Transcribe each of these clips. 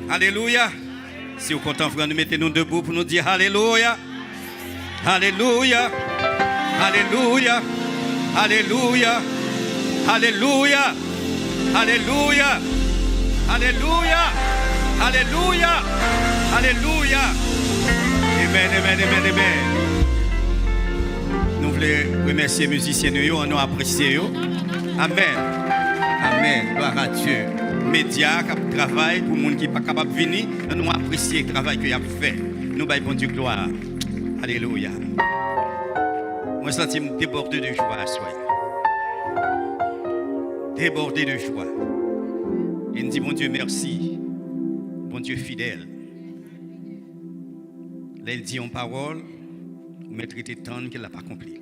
Alléluia. Si vous êtes content, frère, nous mettez-nous debout pour nous dire Alléluia. Alléluia. Alléluia. Alléluia. Alléluia. Alléluia. Alléluia. Alléluia. Alléluia. Amen, amen, amen, amen. Nous voulons remercier les musiciens, nous apprécions. Amen. Amen. Gloire à Dieu. Médias qui travaillent pour les gens qui ne sont pas capables de venir, nous apprécions le travail qu'ils ont fait. Nous baillons Dieu gloire. Alléluia. Moi, je me sens débordé de joie à soi. Débordé de joie. Et nous dit, bon Dieu, merci. Bon Dieu fidèle. Là, il dit en parole, vous mettrez tes temps qu'il n'a pas accompli.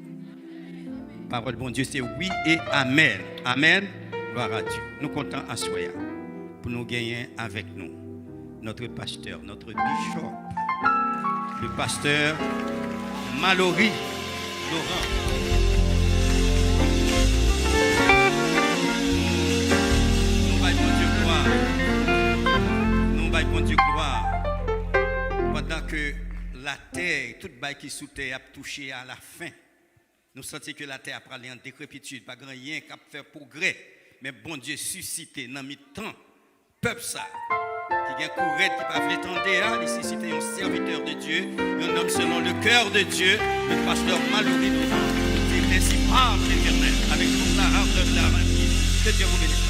Parole, bon Dieu, c'est oui et amen. Amen. Gloire à Dieu. Nous comptons à soi pour nous gagner avec nous. Notre pasteur, notre bishop, le pasteur Mallory Laurent. Nous baillons Dieu gloire. Nous baillons Dieu gloire. Pendant que la terre, toute baille qui sous terre a touché à la fin, nous sentons que la terre a aller en décrépitude, pas grand rien qui a fait progrès. Mais bon Dieu suscité dans mi-temps, peuple ça, qui a courette, qui pas fait tendre, il suscité un serviteur de Dieu, un homme selon le cœur de Dieu, le pasteur Mallory Laurent, qui est ainsi par l'Éternel, avec toute la ardeur de la vie. Que Dieu vous bénisse.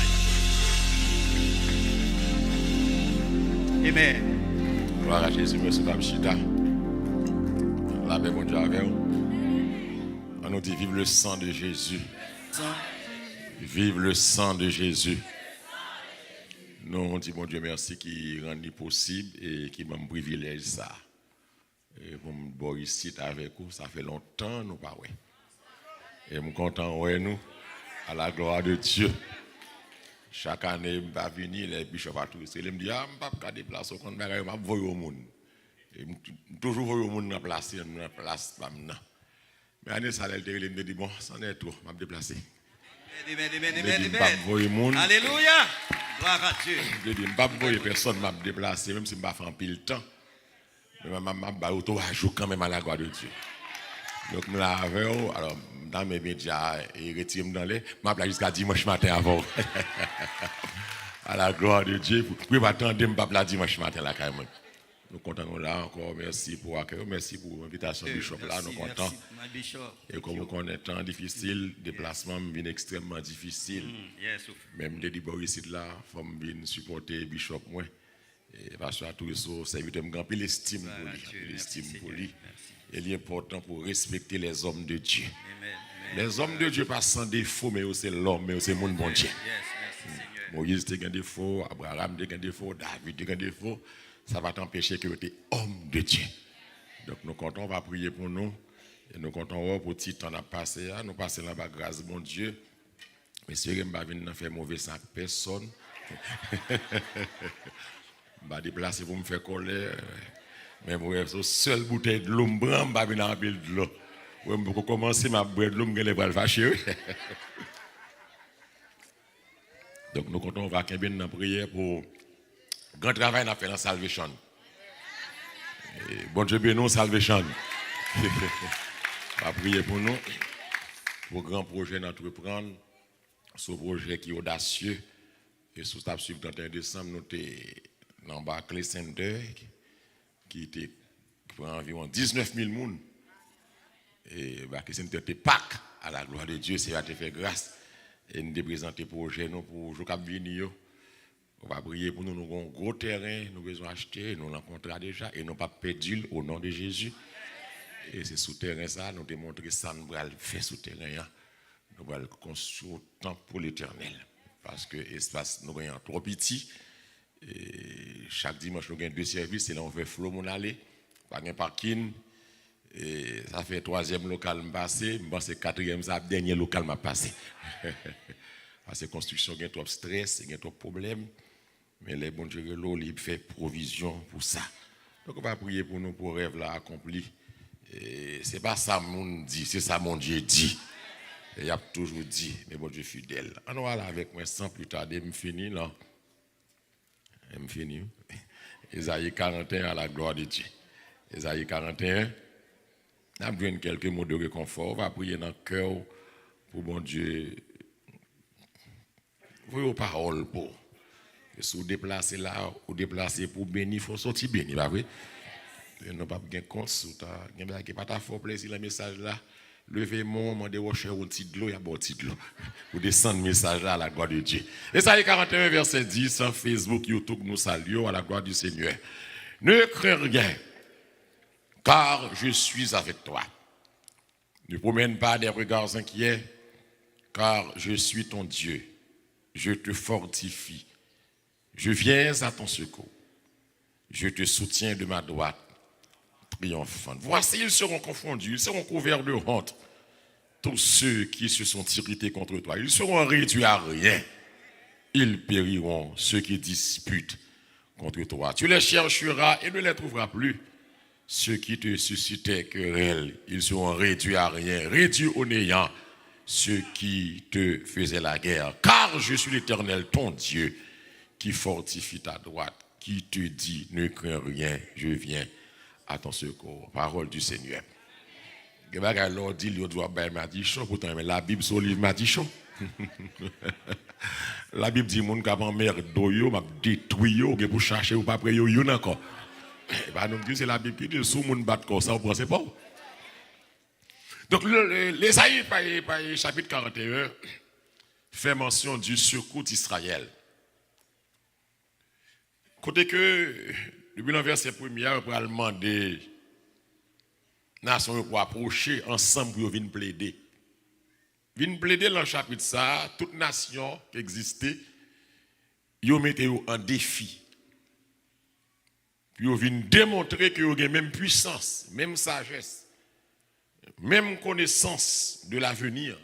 Amen. Gloire à Jésus, merci Babchita. La paix, bon Dieu avec vous. On nous dit vive le sang de Jésus. Vive le sang de Jésus. Nous on dit bon Dieu merci qui rend possible et qui m'a privilège ça. Et pour me voir ici avec vous, ça fait longtemps nous pas ouais. Et je suis content ouais nous à la gloire de Dieu. Chaque année je vais venir les bishops à tous. Il me dit ah je pas déplacer quand je vais voir au monde. Et toujours voir au monde dans place pas maintenant. Mais année ça il me dit bon ça n'est trop, je vais me déplacer. Alléluia. Gloire à Dieu. Je dis, je ne vais pas voir personne m'a déplacé, même si je ne vais pas faire un pile temps. Mais je vais jouer quand même à la gloire de Dieu. Donc, je l'avais, alors, dans mes médias, et retire dans les, je vais jusqu'à dimanche matin avant. À la gloire de Dieu. Pour ne pas attendre, je ne vais pas dimanche matin là quand même. Nous comptons là encore. Merci pour l'accueil. Merci pour l'invitation Bishop là. Nous comptons. Et comme vous connaissez, temps difficile, déplacement vient extrêmement difficile. Même les ici là, il faut venir supporter Bishop moi. Et parce que tout ça, serviteur me grand l'estime pour lui. Il est important pour respecter les hommes de Dieu. Les hommes de Dieu pas sans défaut, mais c'est l'homme, mais c'est mon bon Dieu. Moïse a un défaut, Abraham a un défaut, David a un défaut. Ça va t'empêcher que tu es homme de Dieu. Donc nous comptons, on va prier pour nous. Et nous comptons pour petit temps à passer. Nous passons là-bas grâce mon Dieu. Mais si je ne vais pas faire mauvais sang personne. Je vais déplacer pour me faire colère. Mais moi, c'est seule bouteille de l'eau, je vais pas venir en pile de l'eau. Je vais commencer ma boire de l'eau, je vais les fâcher. Donc nous comptons, on va faire une prière pour grand travail qu'on a fait dans la salvation. Bon Dieu bénisse salvation. On va prier pour nous, pour grand projet d'entreprendre, ce projet qui est audacieux. Et sous la suite, le 31 décembre, nous sommes dans Barclay Center, qui était pour environ 19 000 personnes. Et Barclay Center était Pâques, à la gloire de Dieu, c'est à te faire grâce. Et nous avons présenté le projet pour le jour qui venir. On va prier pour nous, nous avons un gros terrain, nous besoin acheter, nous l'encontrons déjà, et nous pas perdu au nom de Jésus. Et c'est sous terrain ça, nous avons montré ça, nous allons faire sous terrain. Nous allons construire temps pour l'éternel. Parce que l'espace, nous avons trop petit. Et chaque dimanche, nous avons 2 services, et là on fait flot mon aller, pas de parking. Et ça fait 3e local passé, je pense que 4e, ça dernier local m'a passé. Parce que la construction, il y a trop de stress, il y a trop de problèmes. Mais les bons Dieu, il fait provision pour ça. Donc on va prier pour nous, pour le rêve là accompli. Ce n'est pas ça mon dit, c'est ça mon Dieu dit. Et il a toujours dit, mais bon Dieu fidèle. On va là avec moi sans plus tarder, je finis là. Je finis. Ésaïe 41 à la gloire de Dieu. Ésaïe 41. Nous avons besoin de quelques mots de réconfort. On va prier dans le cœur pour bon Dieu. Vous avez parole pour. Et si vous déplacez là, vous déplacez pour bénir, il faut sortir bénir, pas vrai? Non, pas de compte, il n'y a pas de fort plaisir le message là. Levez-moi, demandez au cher un petit de l'eau, il y a un petit de l'eau. Vous descendez le message là à la gloire de Dieu. Ésaïe 41, verset 10, sur Facebook, YouTube, nous saluons à la gloire du Seigneur. Ne crains rien, car je suis avec toi. Ne promène pas des regards inquiets, car je suis ton Dieu. Je te fortifie. Je viens à ton secours. Je te soutiens de ma droite triomphante. Voici, ils seront confondus, ils seront couverts de honte. Tous ceux qui se sont irrités contre toi, ils seront réduits à rien. Ils périront, ceux qui disputent contre toi. Tu les chercheras et ne les trouveras plus. Ceux qui te suscitaient querelle, ils seront réduits à rien, réduits au néant. Ceux qui te faisaient la guerre. Car je suis l'Éternel, ton Dieu, qui fortifie ta droite, qui te dit, ne crains rien, je viens à ton secours. Parole du Seigneur. Alors dit, il doit bien m'a dit chaud, pourtant, mais la Bible sur le livre m'a dit chaud. La Bible dit, mon cap en mer d'oyo, m'a détruit yo, pour chercher ou pas près yo encore. Bah nous dit c'est la Bible qui dit, sous mon bat comme ça, vous pensez pas? Donc, l'Ésaïe, chapitre 41, fait mention du secours d'Israël. Côté que, depuis le verset premier, on va demander nation pour approcher ensemble pour venir plaider. Venir plaider dans le chapitre ça, toute nation qui existait, ils mettent en défi. Puis ils viennent démontrer qu'ils ont même puissance, même sagesse, même connaissance de l'avenir,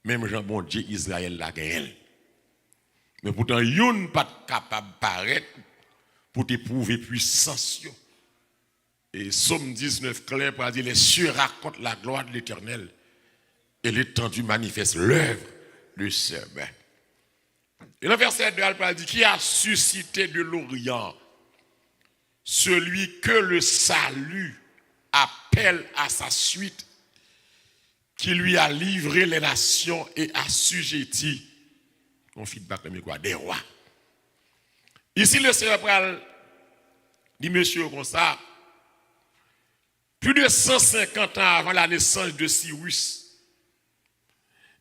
même Jean bon Dieu Israël la guerre. Mais pourtant, ils ne sont pas capables de paraître pour te prouver puissance. Et Somme 19, clair, pour dire les cieux racontent la gloire de l'Éternel et l'étendue manifeste l'œuvre de ses mains. Et le verset 2, il dit qui a suscité de l'Orient celui que le salut appelle à sa suite, qui lui a livré les nations et assujetti, on feedback quoi, des rois. Ici, le Seigneur dit, monsieur, comme ça, plus de 150 ans avant la naissance de Cyrus,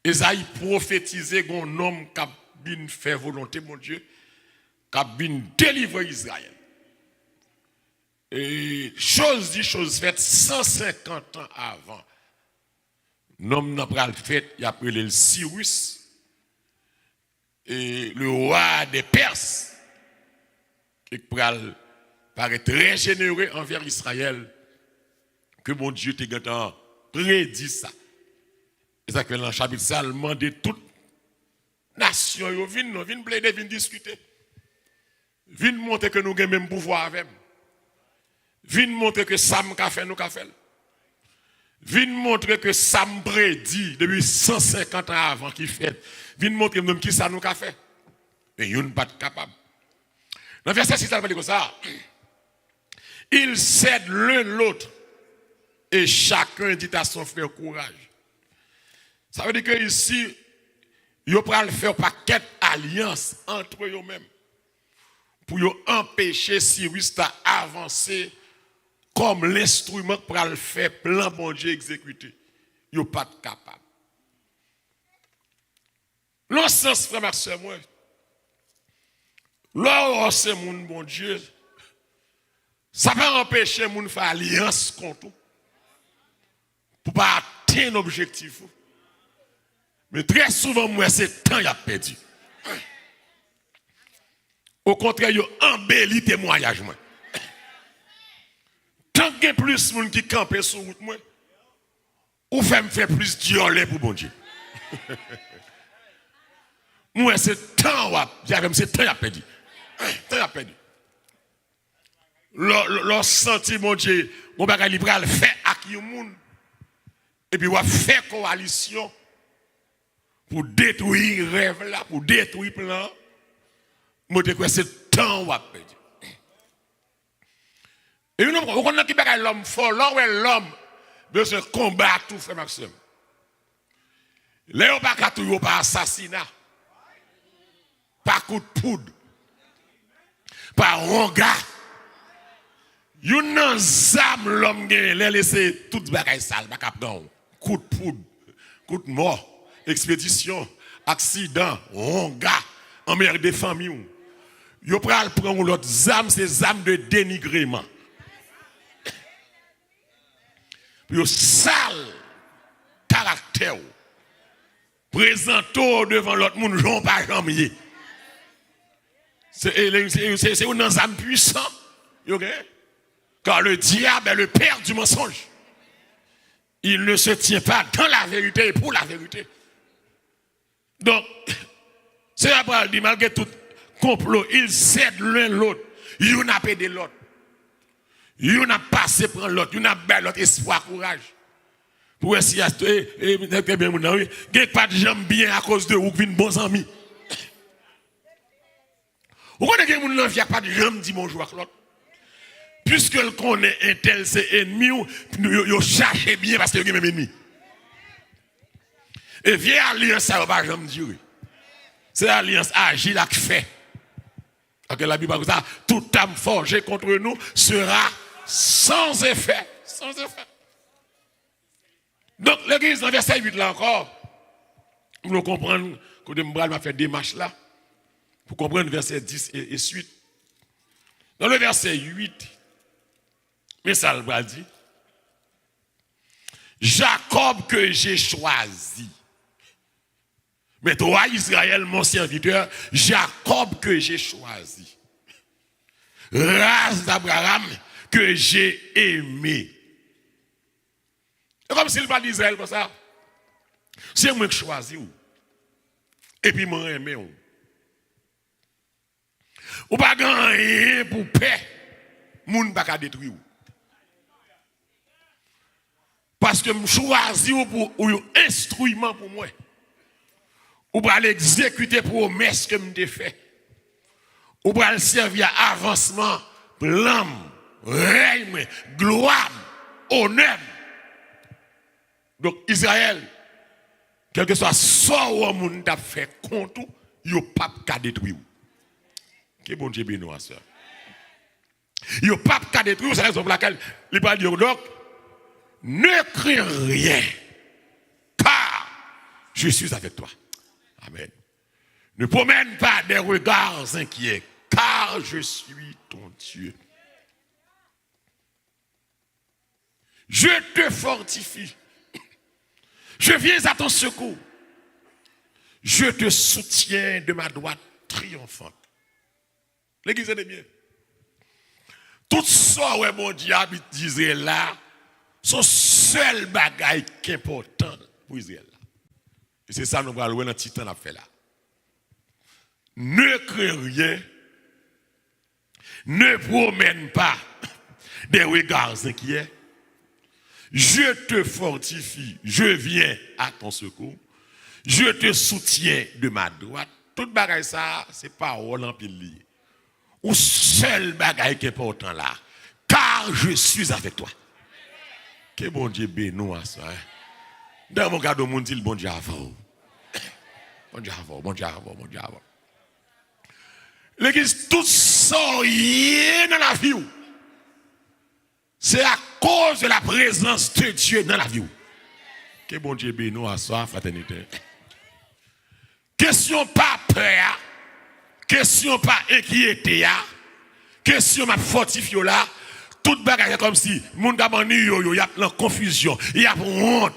Esaïe prophétisait qu'un homme qui a bien fait volonté, mon Dieu, qui a bien délivré Israël. Et chose dit, chose faite, 150 ans avant, l'homme n'a pas fait, il a appelé le Cyrus, et le roi des Perses, qui paraît très généreux envers Israël, que mon Dieu t'a prédit ça. Et ça que dans le chapitre ça, il demande toute nation, viennent plaider, viennent discuter. Viennent montrer que nous avons même pouvoir avec. Viennent montrer que Sam a fait, nous a fait. Viennent montrer que Sam prédit depuis 150 ans avant qu'il fait. Viennent montrer même qui ça nous a fait. Mais ils ne sont pas capables. Dans le verset 6, ça va dire comme ça. Ils cèdent l'un l'autre. Et chacun dit à son frère courage. Ça veut dire que ici, ils vont faire un paquet d'alliances entre eux-mêmes pour empêcher Cyrus d'avancer comme l'instrument pour le faire plan bon Dieu exécuter. Ils ne sont pas capables. L'on sens, frère Maxime, moi, là, c'est mon bon Dieu, ça va empêcher mon faire alliance contre eux. Pour ne pas atteindre l'objectif. Mais très souvent, moi, c'est temps qu'il a perdu. Au contraire, il a embelli le témoignage. Tant qu'il y a plus de gens qui campent sur la route, ou fait me faire plus d'yolé pour bon Dieu. Moi, c'est temps c'est temps qu'il a perdu. Temps qu'il a perdu. L'on senti, mon Dieu, mon bagage libre à le faire à qui monde. Et puis, on va faire coalition pour détruire rêve là, pour détruire plan. Moi, je crois que c'est temps qu'on va perdre. Et nous, on connaît qui bagaille l'homme fort, l'homme veut se combattre tout, frère Maxime. Léo pas tout, pas assassinat, pas coup de poudre, pas ronga. Yon nan zam l'homme gagne, les laisser toute bagaille sale, pas cap dans. Coup de poudre, coup de mort, expédition, accident, ronga, emmerde des familles. Yo pral prendre l'autre zam, c'est zam de dénigrement. Yo sale caractère. Présento devant l'autre monde, j'en pas jamais. C'est un zam puissant. OK? Car le diable est le père du mensonge. Il ne se tient pas dans la vérité et pour la vérité. Donc, c'est après dit malgré tout complot, ils cèdent l'un l'autre. Ils n'ont pas aidé l'autre. Ils n'ont pas passé pour l'autre. Ils n'ont pas l'autre espoir, courage. Pour essayer de pas de jambes bien à cause de vous qui sont bons amis. Vous connaissez que les gens qui n'ont pas de jambes dit bonjour à l'autre. Puisque le connaît un tel c'est ennemi, ils cherchent bien parce que c'est même ennemi. Et vieille alliance, ça ne va pas jamais durer. C'est l'alliance agile qui fait. La Bible dit ça, toute âme forgée contre nous sera sans effet. Sans effet. Donc, l'église, dans verset 8 là encore, nous comprenons que Mbral m'a fait des démarches là, pour comprendre verset 10 et suite. Dans le verset 8, mais ça le dit, Jacob que j'ai choisi. Mais toi, Israël, mon serviteur, Jacob que j'ai choisi. Race d'Abraham que j'ai aimé. C'est comme s'il parle d'Israël comme ça. C'est moi qui choisis. Et puis moi aimé. Ou pas gagner pour paix. Moun pas qu'à détruire. Parce que je choisis pour un instrument pour moi. Ou pour l'exécuter promesse que je fait. Ou pour le servir à avancement, plan, règne, gloire, honneur. Donc Israël, quel que soit ce que monde t'a fait contre, il pas qu'à détruire. Que bon Dieu bénisse à ça. Il pas qu'à détruire, c'est la raison pour laquelle il parle de donc ne crains rien, car je suis avec toi. Amen. Ne promène pas des regards inquiets, car je suis ton Dieu. Je te fortifie. Je viens à ton secours. Je te soutiens de ma droite triomphante. L'église est bien. Tout ça, ouais, mon diable disait là, son seul bagaille qui est important pour Israël. Et c'est ça que nous allons voir dans le titan a fait là. Ne crains rien, ne promène pas des regards inquiets. Je te fortifie, je viens à ton secours. Je te soutiens de ma droite. Tout bagaille ça, c'est parole en pile. Ou seul bagaille qui est important là. Car je suis avec toi. Que bon Dieu bénisse à ça. Dans mon cas, mon dit le bon Dieu avant. Bon Dieu avant, bon Dieu avant, bon Dieu avant. L'église, tout ça y dans la vie. C'est à cause de la présence de Dieu dans la vie. Que bon Dieu bénisse à ça, fraternité. Question pas peur, question pas inquiété, question ma fortifié là. Tout bagage comme si moun gabani yo y a la confusion, il y a honte,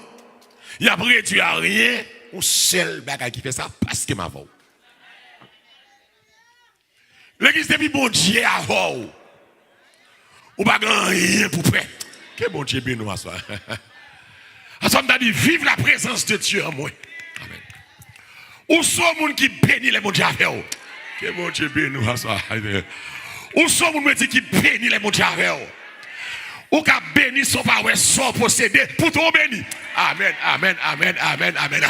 il y a réduit à rien. Ou seul bagage qui fait ça parce que ma voix. L'église depuis bon Dieu avant. Ou pas rien pour faire. Que bon Dieu bénisse à soi. À ça m'a dit vive la présence de Dieu en moi. Amen. Ou sont moun qui bénit les bon Dieu avec vous. Que bon Dieu bénisse à soi. Ou sont moun qui bénit les bon Dieu avec vous. Ou qu'a béni son parole, son possédé pour tout béni. Amen, amen, amen, amen, amen.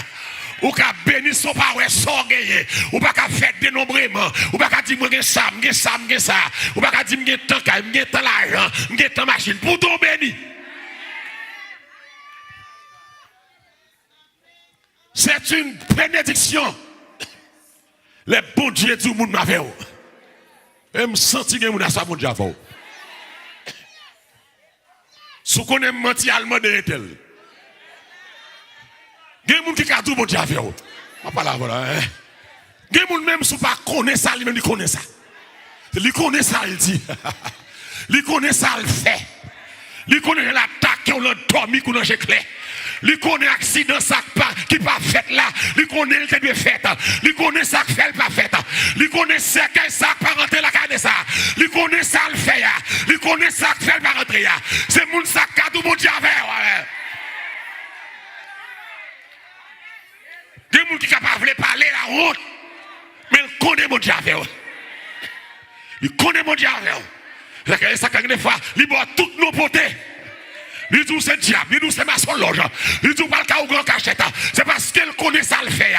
Ou ka béni son parole sans gagner. Ou pas ka faire dénombrement. Ou pas ka dire m'gen ça. Ou pas ka dire m'gen tant l'argent, m'gen tant machine pour ton béni. C'est une bénédiction. Les bons dieux du monde m'avait. Et me senti que mon a ça bon Dieu avant. Si vous connaissez menti allemand de tel. Il y a des gens qui ont tout bon Dieu avec vous. Pas là voilà. Il y a des gens même si pas connaît ça, lui même il connaît ça. Il connaît ça, il dit. Il connaît ça, il fait. Il connaît l'attaque, on l'a dormi, qu'on a clair. Il connaît l'accident qui pas fait là. Il connaît le qui doit fait. Il connaît ça qui fait pas fait. Il connaît ça qui ça pas rentrer la carte de ça. Il connaît ça le fait. Il connaît ça qui fait pas rentrer. C'est mon sac à tout mon Dieu avec. Des gens qui sont capables de parler la honte. Mais il connaît mon Dieu avec. Il connaît mon Dieu avec. Ça quand des fois, il boit toutes nos beautés. Il dit c'est diable, il dit c'est maçon loge. Il dit pas le cas ou grand cachette. C'est parce qu'elle connaît ça le fait.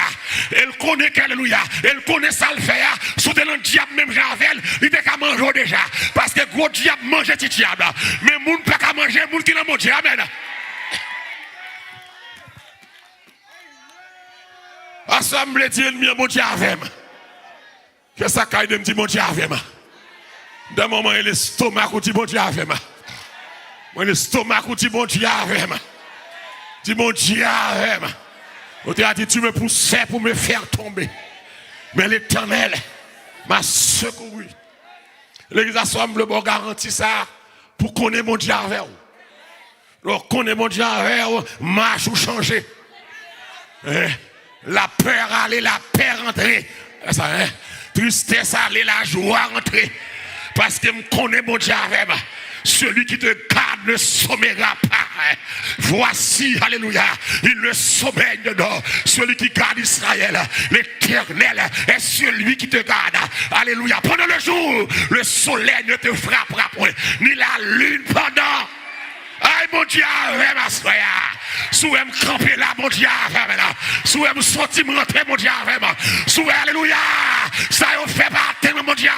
Elle connaît qu'alléluia. Elle connaît ça le fait. Sous le diable même Javel, il était qu'à manger déjà. Parce que gros diable mange petit diable. Mais moun pas qu'à manger, moun qui n'a mangé. Amen. Assemblée dit ennemi mon Dieu avec moi. Que ça caille de me dire mon Dieu avec moi. D'un moment il l'estomac ou dit mon Dieu avec moi. Moi, l'estomac, dit mon Dieu avec moi. Dis mon Dieu avec moi. On t'a dit, tu me poussais pour me faire tomber. Mais l'Éternel m'a secouru. L'église assemble bon garantit ça pour connaître mon Dieu avec vous. Alors, connaître mon Dieu avec vous, marche ou changer. La peur aller, la paix rentrer. Ça, hein? Tristesse aller, la joie rentrer. Parce que je connais mon Dieu avec moi. Celui qui te garde ne sommeillera pas. Voici, alléluia, il ne sommeille dedans. Celui qui garde Israël, l'Éternel est celui qui te garde. Alléluia. Pendant le jour, le soleil ne te frappera point, ni la lune pendant. Aïe, mon Dieu, ma soeur. Sous elle me camper là, mon Dieu, sous elle me sortir, me rentrer, mon Dieu, sous alléluia. Ça y fait pas, mon Dieu,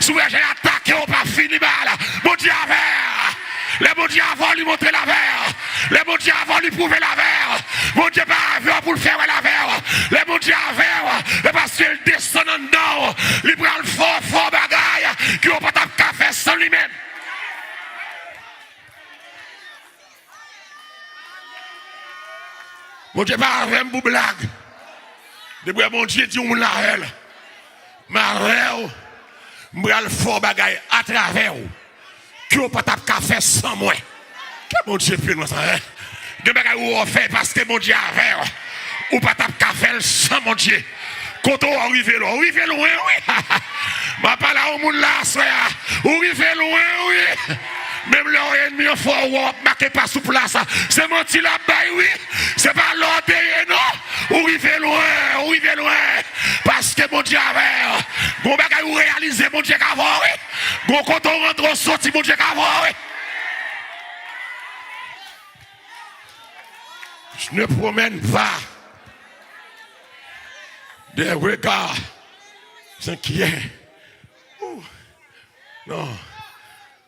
sous elle j'ai attaqué, on pas fini mal. Mon Dieu, les bon Dieu avant lui montrer la verre. Les bon Dieu avant lui prouver la verre. Mon Dieu pas avant pour le faire la verre. Les bon Dieu avant, parce qu'il descend en dedans, il prend le fort bagaille, qui n'a pas de café sans lui-même. Mon Dieu, pas même pour blague. Depuis mon Dieu dit on la elle. Ma rêve, m'bral fort bagaille à travers vous. Qui n'a pas de café sans moi. Que mon Dieu fait nous ça. De bagaille où on fait parce que mon Dieu avait. Ou pas de café sans mon Dieu. Quand on arrive loin, oui. Ma pas là au monde là, soya. On arrive loin, oui. Même leur ennemi, il faut marquer pas sous place. C'est menti là-bas, oui. C'est pas l'ordre, non. On arrive loin. Parce que mon Dieu avait. Bon bagay ou réaliser mon Dieu qu'avant, oui. Bon quand on rentre au sorti, mon Dieu qu'avant, oui. Je ne promène pas des regards inquiets. Non.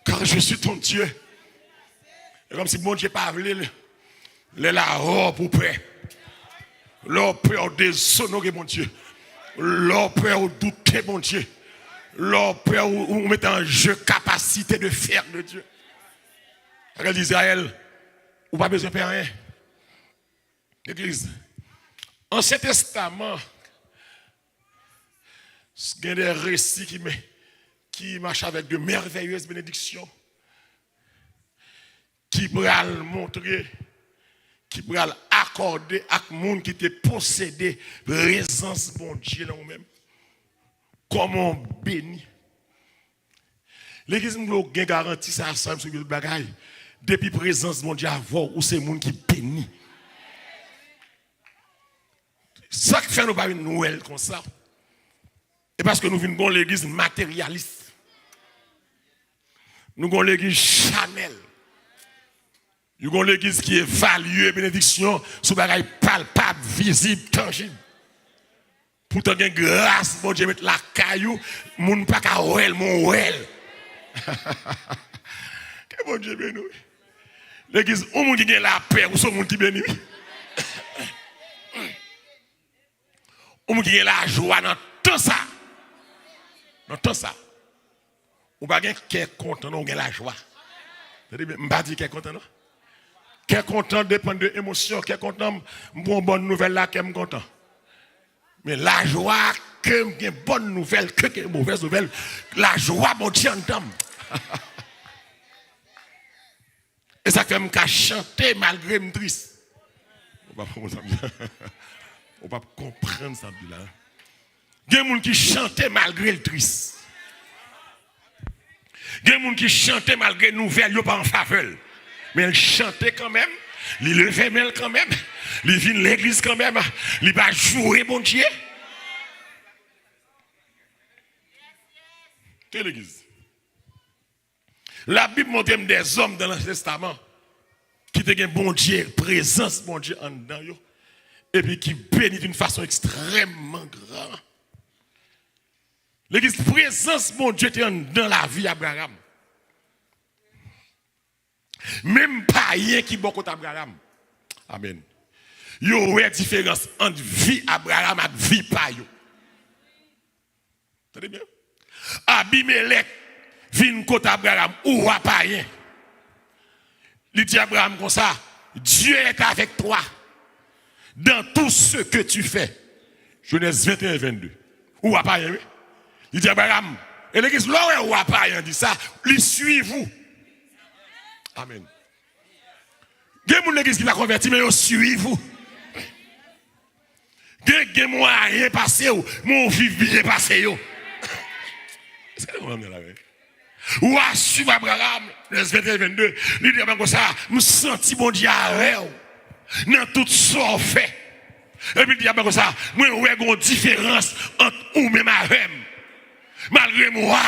Car je suis ton Dieu. Et comme si mon Dieu pas voulu la robe pour paix. Leur peur déshonorer mon Dieu. Leur peur douter mon Dieu. Leur peur ou mettre en jeu capacité de faire de Dieu. Regarde Israël, ou pas besoin de faire rien. L'église. Ancien Testament, il y a des récits qui marchent avec de merveilleuses bénédictions, qui pourraient montrer, qui pourraient accorder à monde qui était possédé présence de mon Dieu dans nous-mêmes. Comment on bénit. L'église nous a garanti ça ensemble sur le bagaille. Depuis présence de mon Dieu avant, où c'est le monde qui bénit. Ça qui fait nous pas une nouvelle comme ça. Et parce que nous venons de l'église matérialiste. Nous avons l'église Chanel. Il y a l'église qui évalue bénédiction sous bagaille palpable, visible, tangible. Pourtant, il y a grâce, bon Dieu, mettre la caillou, moun pas ka ouel, mon ouel. Que bon Dieu béni. L'église, où moun qui a la paix, où sont moun qui béni. Où moun qui a la joie dans tout ça. Dans tout ça. Ou pas qui est content, on a la joie. Je ne pas dire qui est content, non? Qui est content dépend de l'émotion, qui est content, pour bonne nouvelle là, qui est content. Mais la joie, que une bonne nouvelle, que une mauvaise nouvelle, la joie, mon Dieu, entend. Et ça fait me chanter malgré me triste. On va pas comprendre ça là. Il y a des gens qui chantent malgré le triste. Il y a des gens qui chantent malgré les nouvelles, ils ne pas en faveur. Mais ils chantent quand même, ils lèvent quand même, ils viennent l'église quand même, ils va jouer bon Dieu. Quelle église? La Bible montre des hommes dans l'Ancien Testament qui ont un bon Dieu, présence bon Dieu en dedans, et puis qui bénit d'une façon extrêmement grande. L'église, présence bon Dieu était dans la vie d'Abraham. Même pas rien qui beaucoup d'Abraham. Amen. Il y a une différence entre vie Abraham et vie payo. Très bien. Abimelech vient côté Abraham ou à païen. Il dit à Abraham comme ça, Dieu est avec toi dans tout ce que tu fais. Genèse 21 et 22. Ou à païen, oui. Il dit à Abraham, et l'église, là où à païen dit ça, lui suivez-vous. Amen. Il y a des gens qui va convertir, mais suivez-vous. Il y a des gens qui rien passé, mon vivre bien passé. Est-ce que vous avez là? Ou à suivre Abraham, les 21 22, il dit comme ça, je me sens bon Dieu à dans tout ce qu'on fait. Et puis il dit comme ça, moi, il y a une différence entre ou même avec. Malgré moi,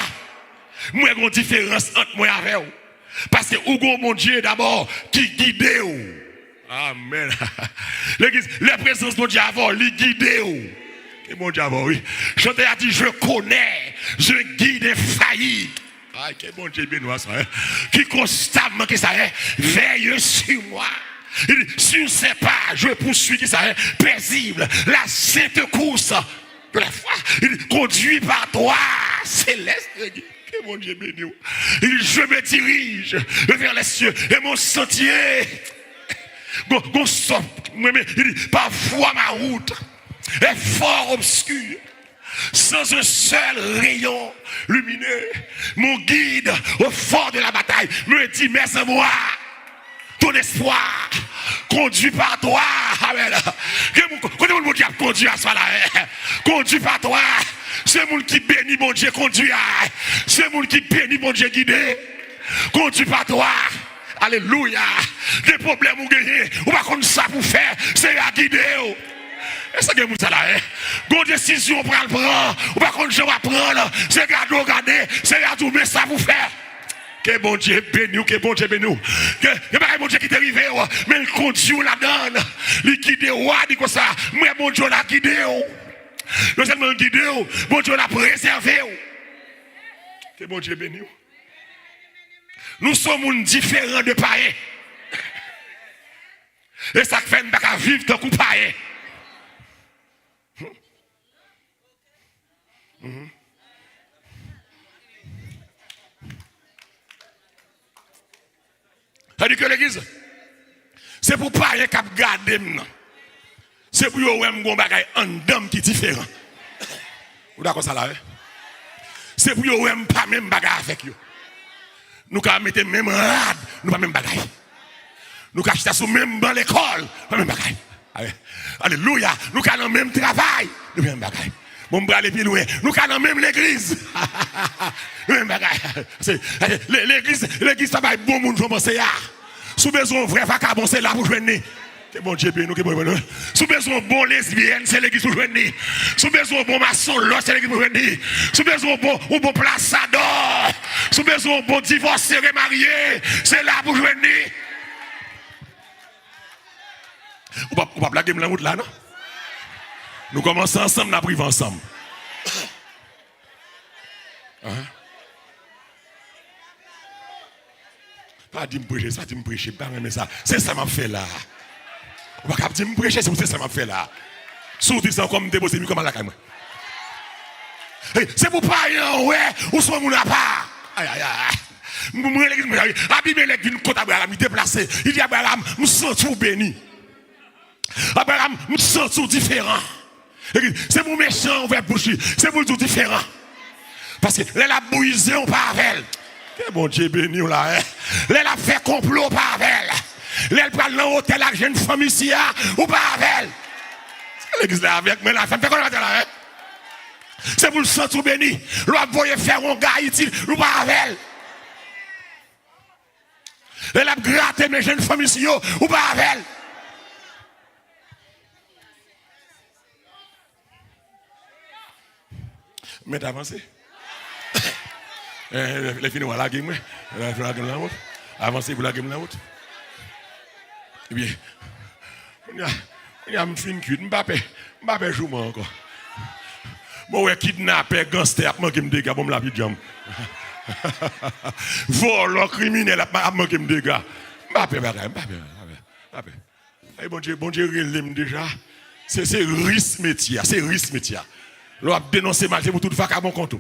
il y a une différence entre moi et vous. Parce que ou mon Dieu d'abord qui guide ou. Amen. L'église, la présence de Dieu avant, lui guide ou. Et mon Dieu avant, oui. Chanteur a dit, je connais, je guide failli. Ah, quel bon Dieu béninois ça, hein? Qui constamment, qui ça, hein? Veille sur moi. Il dit, sur ces pas, je poursuis, qui ça, hein? Paisible, la sainte course de la foi. Il dit, conduit par toi, céleste. Que mon Dieu béni. Il dit, je me dirige vers les cieux et mon sentier. Il dit, parfois ma route est fort obscure. Sans un seul rayon lumineux, mon guide au fort de la bataille me dit, mais à moi, ton espoir conduit par toi. Amen. Quand mon Dieu conduit à soi là, conduit par toi. C'est mon qui bénit mon Dieu conduit. C'est mon qui bénit mon Dieu guidé. Conduit par toi. Alléluia. Des problèmes ou gagner, ou pas comme ça pour faire, c'est à guider. Est-ce que vous êtes là? Une décision pour le prendre, ou pas qu'on va prendre, c'est garder, c'est à tout, mais ça vous faire. Que bon Dieu béni, que bon Dieu béni. Que pas bon Dieu qui t'est arrivé, mais il conduit la donne, il guide, dit comme ça, mais bon Dieu l'a guidé. Non seulement guidé, bon Dieu l'a préservé. Que bon Dieu béni. Nous sommes différents de païens. Et ça fait qu'on ne peut pas vivre tant qu'on païen. C'est-à-dire que l'église, c'est pour pas rien qu'à garder. C'est pour yon un bagay en dame qui est différent. Vous d'accord ça là? C'est pour yon pas même bagay avec yo. Nous qu'à mettre même rad, nous pas même bagay. Nous qu'à acheter sous même dans l'école, pas même bagay. Alléluia. Nous qu'à dans même travail, nous même bagay. Bon bras les pieds loin. Nous qu'à dans même l'église. Même bagay. L'église ça va bon monde pour penser ya. Sous besoin vrai vagabond c'est là pour joindre. Que bon Dieu béni, que bon béni. Sous besoin bon lesbienne c'est l'église pour joindre. Sous besoin bon maçon là c'est l'église pour joindre. Sous besoin bon plaçador. Sous besoin bon divorcé remarié c'est là pour joindre. On va blaguer la route là, non? Nous commençons ensemble, nous arrivons ensemble. Hein? Pas dire me prêcher, ça dit me prêcher, pas aimer ça. C'est ça m'a fait là. On va pas dire me prêcher, c'est ça m'a fait là. Surtout ça comme déposer mieux comme à la caméra. C'est pour pas ouais, ou soit mon pas. Aïe aïe aïe. Abimelech vient contre Abraham, il déplacé. Il dit Abraham, me sens tout béni. Abraham, me sens tout différent. C'est mon méchant, on va boucher. C'est pour tout différent. Parce que là, la bouillie, on pas avec. Que bon Dieu béni là. Là, la fait complot pas avec. Là, elle prend l'hôtel avec une famille ici, ou pas avec. C'est l'église là avec, mais la femme fait quoi là? C'est pour le sang tout béni. L'on voyait faire un gars utile, ou pas avec. Elle a gratté mes jeunes familles ici, ou pas avec. Mais t'avances. Les filles, voilà la game. Avancez pour la game la route. Eh bien, on y a une fine cuite. M'bappé joue moi encore. Bon, ouais, kidnappé, gangster, moi qui me dégage, bon, la vie de jambe. Vol, criminel, moi qui me dégage. M'bappé. Eh, bon Dieu, il déjà. C'est risque métier, c'est risque métier. L'on a dénoncé mal, c'est pour tout faire à mon compte.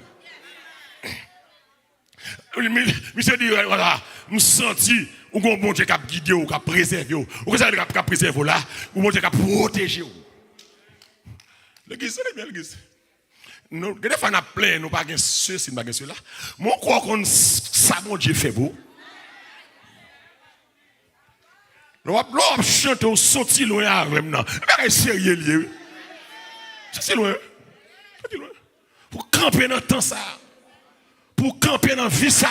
Monsieur dit, voilà, je senti, ou qu'on bon Dieu qui a guidé, ou qui a préservé, ou qu'on a préservé là, ou bon Dieu qui a protégé. L'église, c'est bien l'église. Nous, des fois, on a plein, nous pas ceci, nous pas cela. Mon croit qu'on ça, mon Dieu fait beau. Nous avons chanté au sorti loin à même. C'est sérieux, lié. C'est loin. Pour camper dans le temps ça. Pour camper dans la vie ça.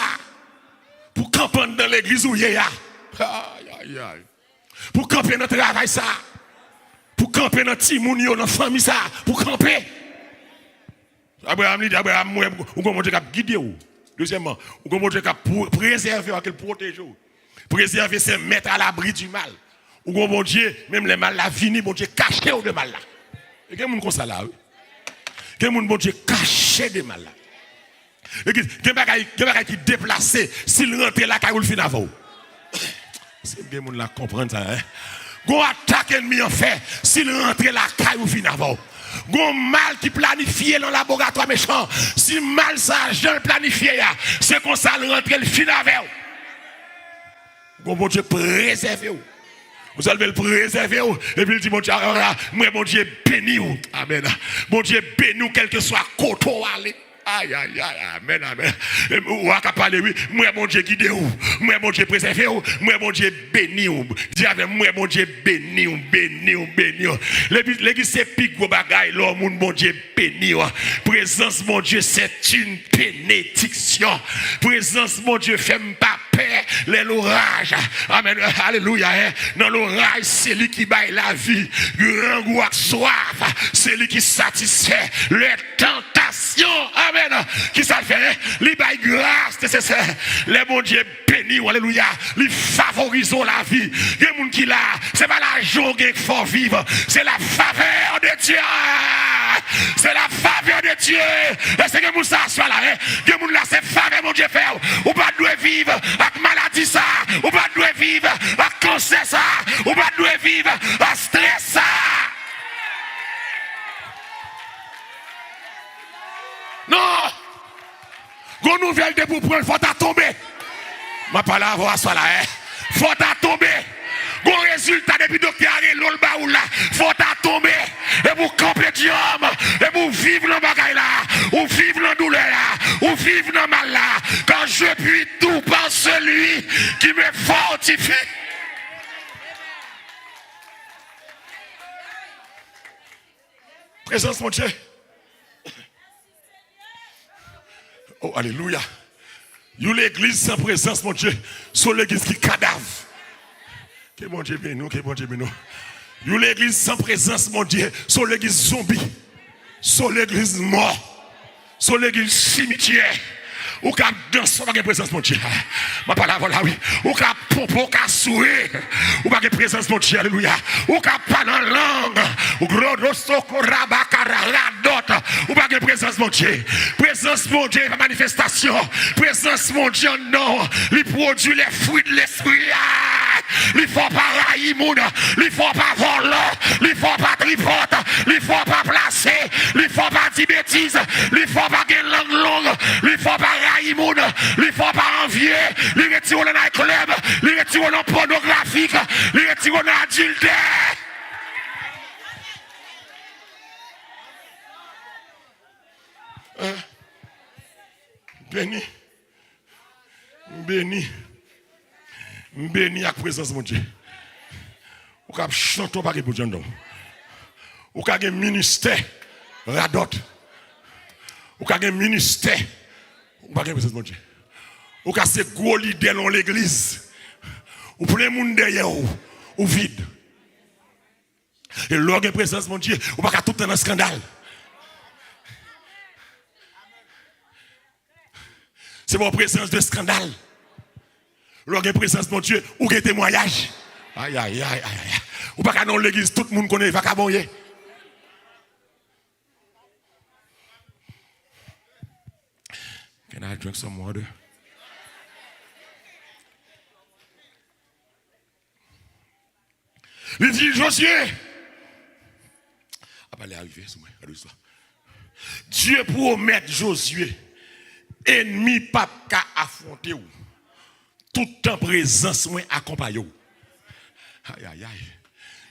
Pour camper dans l'église où il y a. Pour camper dans le travail ça. Pour camper dans le timounio, dans la famille ça. Pour camper. Abraham dit, Abraham, ou comment Dieu a guidé ou. Deuxièmement, ou comment Dieu a préservé, ou qu'il protège ou. Préserver, c'est mettre à l'abri du mal. Ou comment Dieu, même les mal la fini, bon Dieu caché ou de mal là. Et quel monde comme ça là, oui? Quel monde bon Dieu caché de mal là. Et quelqu'un qui déplacé, s'il rentre là, il le fin avant. C'est bien monde là comprendre ça, hein. Gon attaque ennemi en fait, s'il rentre là, il le fin avant. Gon mal qui planifié dans le laboratoire méchant. Si mal ça, je planifié, c'est comme ça, le rentre le fin avant. Gon bon Dieu préservé. Vous allez le préserver. Et puis il dit, mon Dieu, moi, mon Dieu, béni. Amen. Mon Dieu, béni, quel que soit côté où aller. Aïe, aïe, aïe, amen, amen. Ou à parler, oui. Moi, mon Dieu, guidé. Moi, mon Dieu, préservé. Moi, mon Dieu, béni. Dis avec moi, mon Dieu, béni. Béni. L'église, c'est pique gros bagaille. L'homme, mon Dieu, béni. Présence, mon Dieu, c'est une bénédiction. Présence, mon Dieu, fais-moi pas peur. L'orage. Amen. Alléluia. Dans l'orage, c'est lui qui baille la vie. Grand goût soif. C'est lui qui satisfait les tentations. Amen. Qui ça fait? Lui baille grâce nécessaire. Les bon Dieu béni. Alléluia. Lui favorise la vie. Il y a des gens qui là. C'est pas la joie qu'il faut vivre. C'est la faveur de Dieu. C'est la faveur de Dieu. Est-ce que vous ça soit là? Il y a des gens là, c'est faveur mon Dieu fait. Ou pas doit vivre avec maladie ça. Ou pas doit vivre avec cancer ça. Ou pas doit vivre avec stress ça. Non! Gon nouvelle de pour prendre, faut tomber. Ma parole à soit là, hein? Faut tomber. Gon résultat depuis docteur l'ol baoul là, faut tomber. Et vous camper diable, et vous vivre dans bagaille là, ou vivre dans douleur là, ou vivre dans mal là. Quand je puis tout par celui qui me fortifie. Présence mon Dieu. Oh, alléluia. You l'église sans présence, mon Dieu. Sur l'église qui cadavre. Que mon Dieu béni nous, que mon Dieu béni nous. You l'église sans présence, mon Dieu. Sur l'église zombie. Sur l'église mort. Sur l'église cimetière. Ou ka danser, pas de présence mon Dieu. Ma parole là oui. Ou ka pomper, ou ka souer. Ou pas de présence mon Dieu. Alléluia. Ou ka parler en langue. Ou gros soko rabakara radot. Ou pas de présence mon Dieu. Présence mon Dieu, pas manifestation. Présence mon Dieu non. Il produit les fruits de l'esprit. Il faut pas railler moun. Il faut pas voler. Il faut pas tripoter. Il faut pas placer. Il faut pas dire bêtises. Il faut pas gagner langue longue. Il faut pas railler moun. Il faut pas envier. Il retire dans le club. Il retire dans le pornographique. Il retire dans l'adultère. Béni. Béni. Béni à la présence de mon Dieu. Ou ka chanter pas pour Dieu non. Ou ka gen ministère radot. Ou ka gen ministère ou pas gen présence de mon Dieu. Ou ka c'est gros leader dans l'église. Ou plein monde derrière ou vide. Et l'orgue présence de mon Dieu, ou pas ka tout dans un scandale. C'est mon présence de scandale. L'orgue présence de mon Dieu, ou gen témoignage. Aïe, aïe, aïe, aïe. Ou pas dans l'église, tout le monde connaît, il va caboyer. Can I drink some water? Il dit, Josué. Ah, bah, arrivé, c'est moi, Dieu promet Josué, ennemi pas qu'à affronter ou. Tout en présence, moi, accompagné ou. Aïe, aïe, aïe.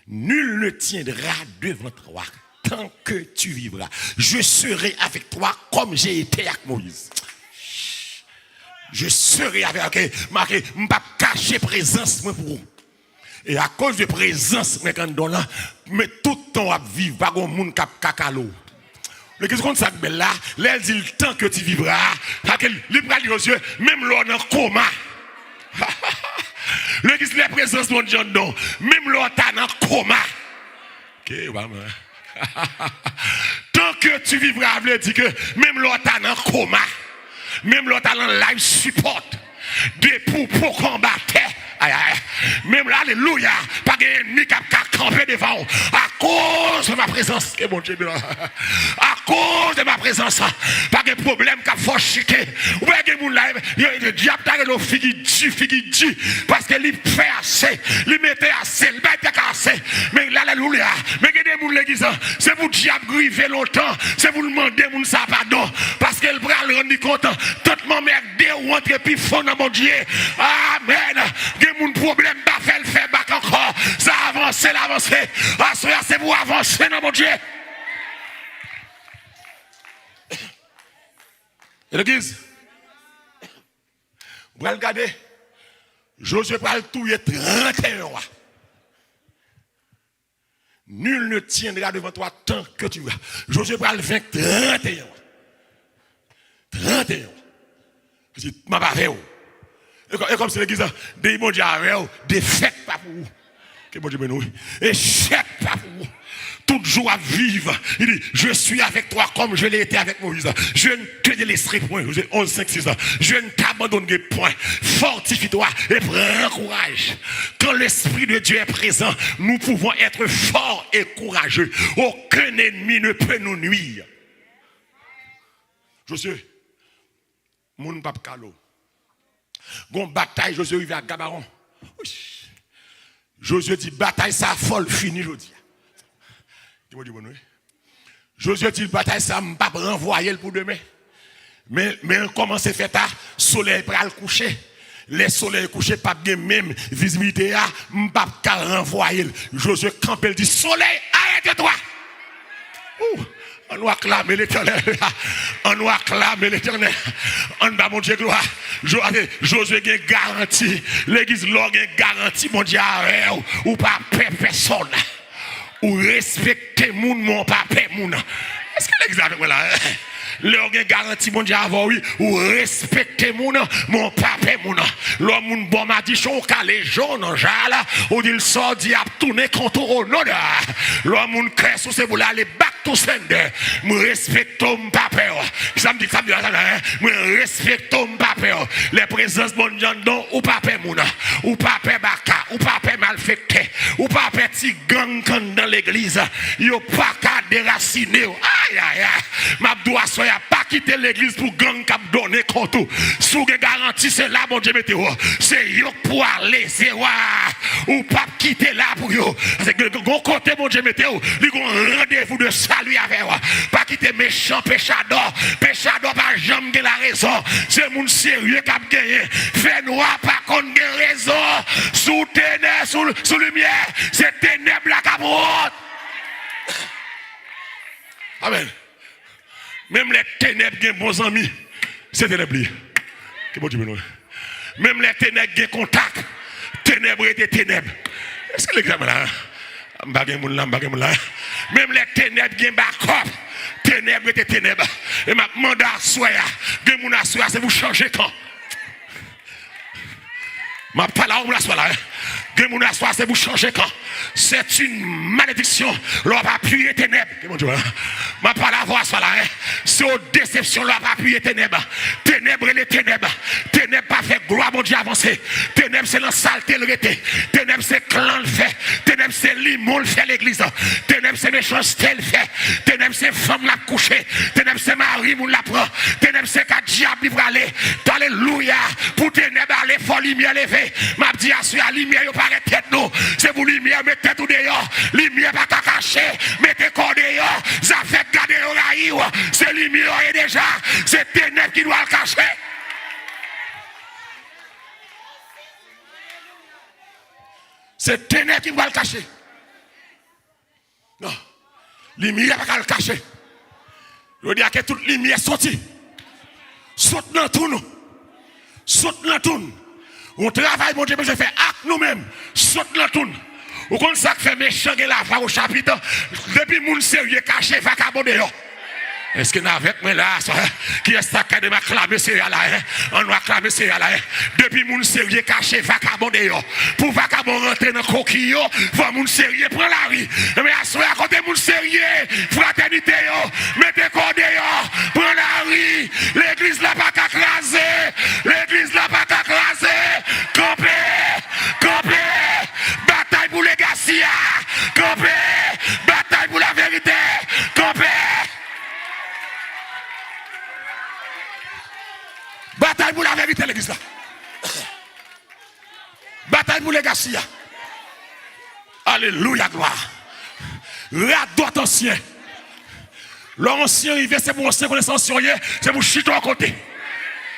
Nul ne tiendra devant toi tant que tu vivras. Je serai avec toi comme j'ai été avec Moïse. Je serai avec toi. Je ne vais pas cacher présence pour vous. Et à cause de présence, mais tout le temps à vivre, pas de monde qui a cacalo. Le qu'est-ce qu'on dit là, elle dit le temps que tu vivras, il prend les yeux, même l'on en coma. Le qui la présence de mon Dieu, non. Même l'autre est en coma. Ok, maman. Tant que tu vivras, je dis que même l'autre est en coma. Même l'autre est en live support. Des pour combattre. Même là, alléluia, pas d'ennemi qui a campé devant à cause de ma présence. Que mon Dieu, à cause de ma présence, pas de problème qui a fauchité. Ou pas de monde là, le diable t'a le figi parce que il fait assez, il mettait assez, il mettait assez. Mais là, alléluia, mais que des gens l'église, c'est pour diable griver longtemps, c'est pour demander mon ça pardon, parce qu'elle bras le rendre compte, toute ma mère dé ou entre puis fond dans mon Dieu. Amen. Mon problème pas fait back encore. Ça avance, l'avance. C'est pour avancer dans mon Dieu. Et l'église, vous allez regarder. Josué va le tout 31 rois. Nul ne tiendra devant toi tant que tu vas. Josué va le 31 rois. 31 rois. Je dis, ma pas et comme c'est l'église, des mon Dieu des fêtes pas pour vous. Que mon Dieu nous. Échec pas pour vous. Tout jour à vivre. Il dit, je suis avec toi comme je l'ai été avec Moïse. Je ne te délaisserai point. 11, 5, 6 ans. Je ne t'abandonnerai point. Fortifie-toi et prends courage. Quand l'Esprit de Dieu est présent, nous pouvons être forts et courageux. Aucun ennemi ne peut nous nuire. Josué, mon pape Kalo. Gon bataille, Josué arrive à Gabaron. Josué dit, bataille ça folle, fini, je dis. Josué dit, bataille ça m'a pas renvoyer pour demain. Mais comment c'est fait, soleil pour le coucher. Les soleils couchés, pas bien même visibilité, m'a pas renvoyer. Josué campe, il dit, soleil, arrête-toi. On doit acclamer l'Éternel. On doit acclamer l'Éternel. On va mon Dieu gloire. Josué a garanti. L'église a garanti mon Dieu ou pas personne. Ou respecter moun, mon pas moun. Est-ce que l'église avec moi là? Leur garantie mon Dieu avant oui ou respecter mon papa mon l'homme mon bon m'a dit son calé jaune jala ou il sort dit a tourner contre honneur l'homme mon cœur sous c'est pour aller back to sender me respecte mon papa ça me dit me respecte mon papa les présences bon jandon ou papa mon ou papa baka ou papa malfecté ou papa petit gang dans l'église yo pas qu'à déraciner aïe aïe m'a doit soya pas quitter l'église pour gang cap donner compte sous garantie c'est là mon Dieu météo c'est yo pour aller c'est ou pas quitter là pour yo c'est que gon côté mon Dieu météo li gon rendez-vous de salut avec pas quitter méchant péchador pas jamais la raison c'est moun sérieux qui a gagné fait noir pas qu'on gagne raison sous ténèbres sous lumière c'est ténèbres la capote. Amen. Même les ténèbres qui ont bons amis, c'est ténèbres. Même les ténèbres qui ont contact, ténèbres et ténèbres. Est-ce que l'examen là? Même les ténèbres qui ont backup, ténèbres et ténèbres. Et ma demande à soi, c'est vous changer quand? Ma parole là, soit là. C'est vous changer quand? C'est une malédiction. L'on va appuyer ténèbres. Ma parole soit là. C'est une déception. L'on va appuyer ténèbres. Ténèbres et les ténèbres. Ténèbres pas fait gloire, mon Dieu avancer. Ténèbres c'est la saleté le rété. Ténèbres c'est clan le fait. Ténèbres c'est limon le fait l'église. Ténèbres c'est méchanceté le fait. Ténèbres c'est femme la coucher. Ténèbres c'est mari moun la prend. Ténèbres c'est qu'à diable pour aller. Alléluia. Pour ténèbres aller, faut lumière lever. M'a dit à la lumière, il paraît tête nous. C'est pour lumière, mettez tout dehors. Lumière pas cacher. Mettez corps dehors. Ça fait garder au raïo. C'est lumière et déjà. C'est ténèbres qui doit le cacher. C'est ténèbres qui doit le cacher. Non. Lumière pas le cacher. Je veux dire que toute lumière sortie. Saute dans tout nous. Saute dans tout. On travaille, mon Dieu, mais je fais acte nous-mêmes. Saute dans tout. Ou comme ça fait méchant et la voix au chapitre. Depuis mon sérieux caché, va cabonder. Est-ce que nous avec moi là, qui est-ce qui a acclamé cela là? On va acclamer cela là. Depuis mon sérieux caché, vagabonder. Pour vagabond rentrer dans le coquille, faut mon sérieux prendre la rue. Mais à ce à côté mon sérieux, fraternité, mettez corps dehors, prendre la rue. L'église n'a pas qu'à craser. L'église n'a pas qu'à craser. Camper. Bataille pour les Garcia. Camper. Bataille pour la vérité. Camper. Bataille pour la vérité, l'église là. Bataille pour les Garcia. Alléluia, gloire. Radote ancien. L'ancien, il c'est pour ancien connaissance, c'est pour chiter à côté.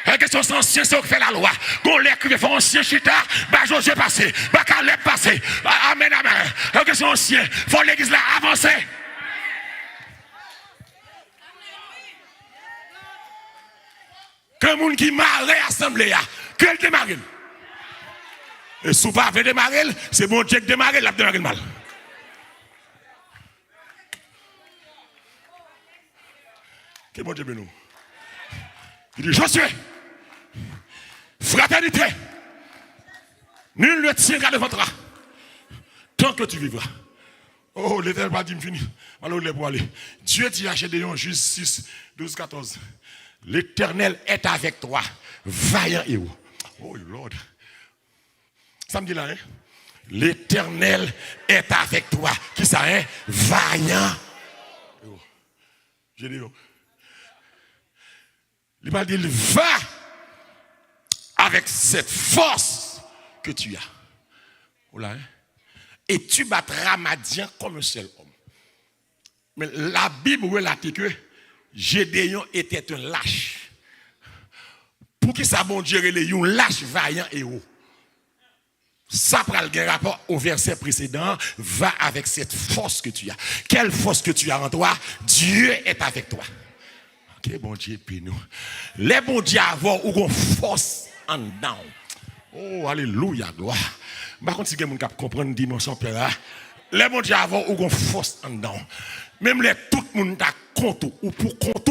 La question c'est ancien, c'est qui fait la loi. Qu'on l'écrit, fait ancien chita, bah Josué passé, bah Caleb passé. Amen, amen. La question ancien, faut l'église là avancer. Que les gens qui marrent l'assemblée, quel démarre. Et si vous ne pouvez pas démarrer, c'est bon Dieu qui démarre, il a démarré mal. Que bon Dieu nous. Il dit, Josué, fraternité, nul ne tiendra devant toi, tant que tu vivras. Oh, l'Éternel va dire, fini. Alors, il est pour aller. Dieu dit à Gédéon, Juge 6, 12, 14. L'Éternel est avec toi, vaillant héros. Oh Lord. Ça me dit là, hein? L'Éternel est avec toi. Qui ça, hein? Vaillant héros. J'ai dit, il m'a dit, va avec cette force que tu as. Oh là, hein? Et tu battras Madian comme un seul homme. Mais la Bible relate que Gédéon était un lâche. Pour qui ça, bon Dieu, il un lâche vaillant héros. Ça prend le rapport au verset précédent. Va avec cette force que tu as. Quelle force que tu as en toi? Dieu est avec toi. Ok, bon Dieu, puis nous. Les bons dieux avant ou une force en dedans. Oh, alléluia, gloire. Par contre, si quelqu'un peut comprendre une dimension, les bons dieux avant ou une force en dedans. Même les tout le monde t'a compte ou pour compte,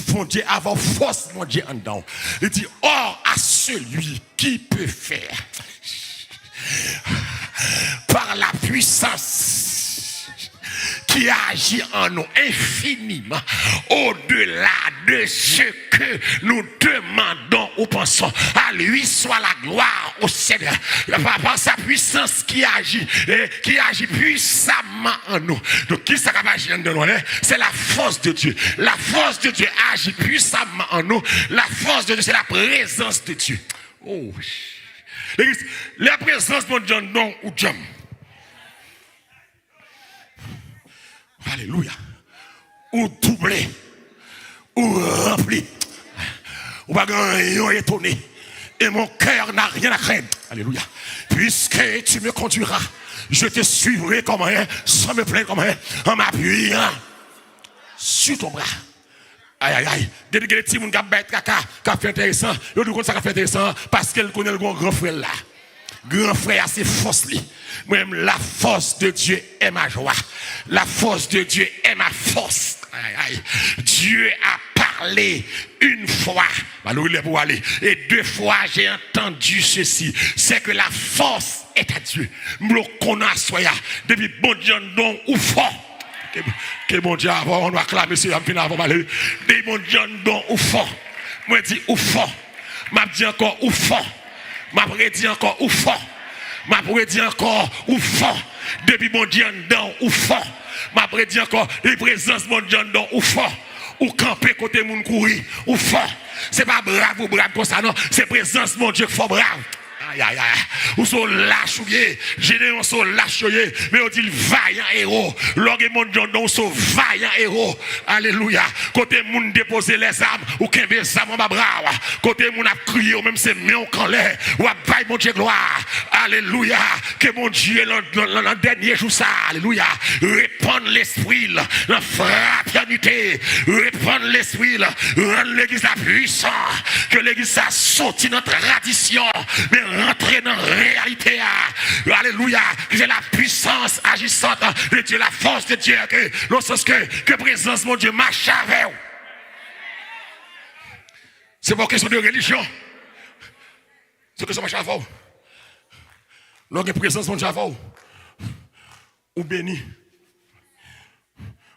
mon Dieu avoir force, mon Dieu en dedans. Il dit, or à celui qui peut faire par la puissance qui agit en nous infiniment au-delà de ce que nous demandons ou pensons. À lui soit la gloire au Seigneur par sa puissance qui agit puissamment en nous. Donc qui ça va agir en nous? C'est la force de Dieu. La force de Dieu agit puissamment en nous. La force de Dieu, c'est la présence de Dieu. Oh, la présence de Dieu non ou Dieu. Alléluia. Ou doublé, ou rempli, ou pas rien étonné. Et mon cœur n'a rien à craindre. Alléluia. Puisque tu me conduiras, je te suivrai comme un, sans me plaindre comme un, en m'appuyant sur ton bras. Aïe, aïe, aïe. Dès que les petits gens qui ont fait intéressant, ils disent que ça fait intéressant parce qu'elle connaît le grand frère là. Grand frère, c'est force. Même la force de Dieu est ma joie. La force de Dieu est ma force. Aïe, aïe. Dieu a parlé une fois. Alors il est pour aller. Et 2 fois, j'ai entendu ceci. C'est que la force est à Dieu. Qu'on a soya. Depuis bon Dieu, non ou fort. Que bon Dieu, on doit acclamer ce avant d'aller. Des bon Dieu, non ou fort. Moi, je dis ou fort. M'a dit encore ou fort. M'a prédit encore ou fort. M'a prédit encore ou fort. Depuis mon Dieu dedans ou fort. M'a prédit encore les présences mon Dieu dedans ou fort. Ou camper côté moun courir ou fort. C'est pas brave ou brave comme ça non, c'est présence mon Dieu fort brave. Aïe aïe aïe. Ou sont lâches ou bien, généralement sont lâches mais on dit le vaillant héros. Lorsque mon Dieu non sont vaillant héros. Alléluia. Côté moun déposer les armes ou qu'un les armes en bras. Côté moun a crié ou même c'est main en l'air. Ou a bail mon Dieu gloire. Alléluia. Que mon Dieu dans dernier jour ça. Alléluia. Répandre l'esprit, la fraternité. Répandre l'esprit, rendre l'église puissante. Que l'église ça sorti notre tradition. Mais rentrer dans la réalité. Alléluia. Que c'est la puissance agissante de Dieu, la force de Dieu. Que l'on sens que présence mon Dieu marche avec vous. C'est pas une question de religion. C'est une question de marche avec vous. Lorsque présence mon Dieu avec vous, ou béni.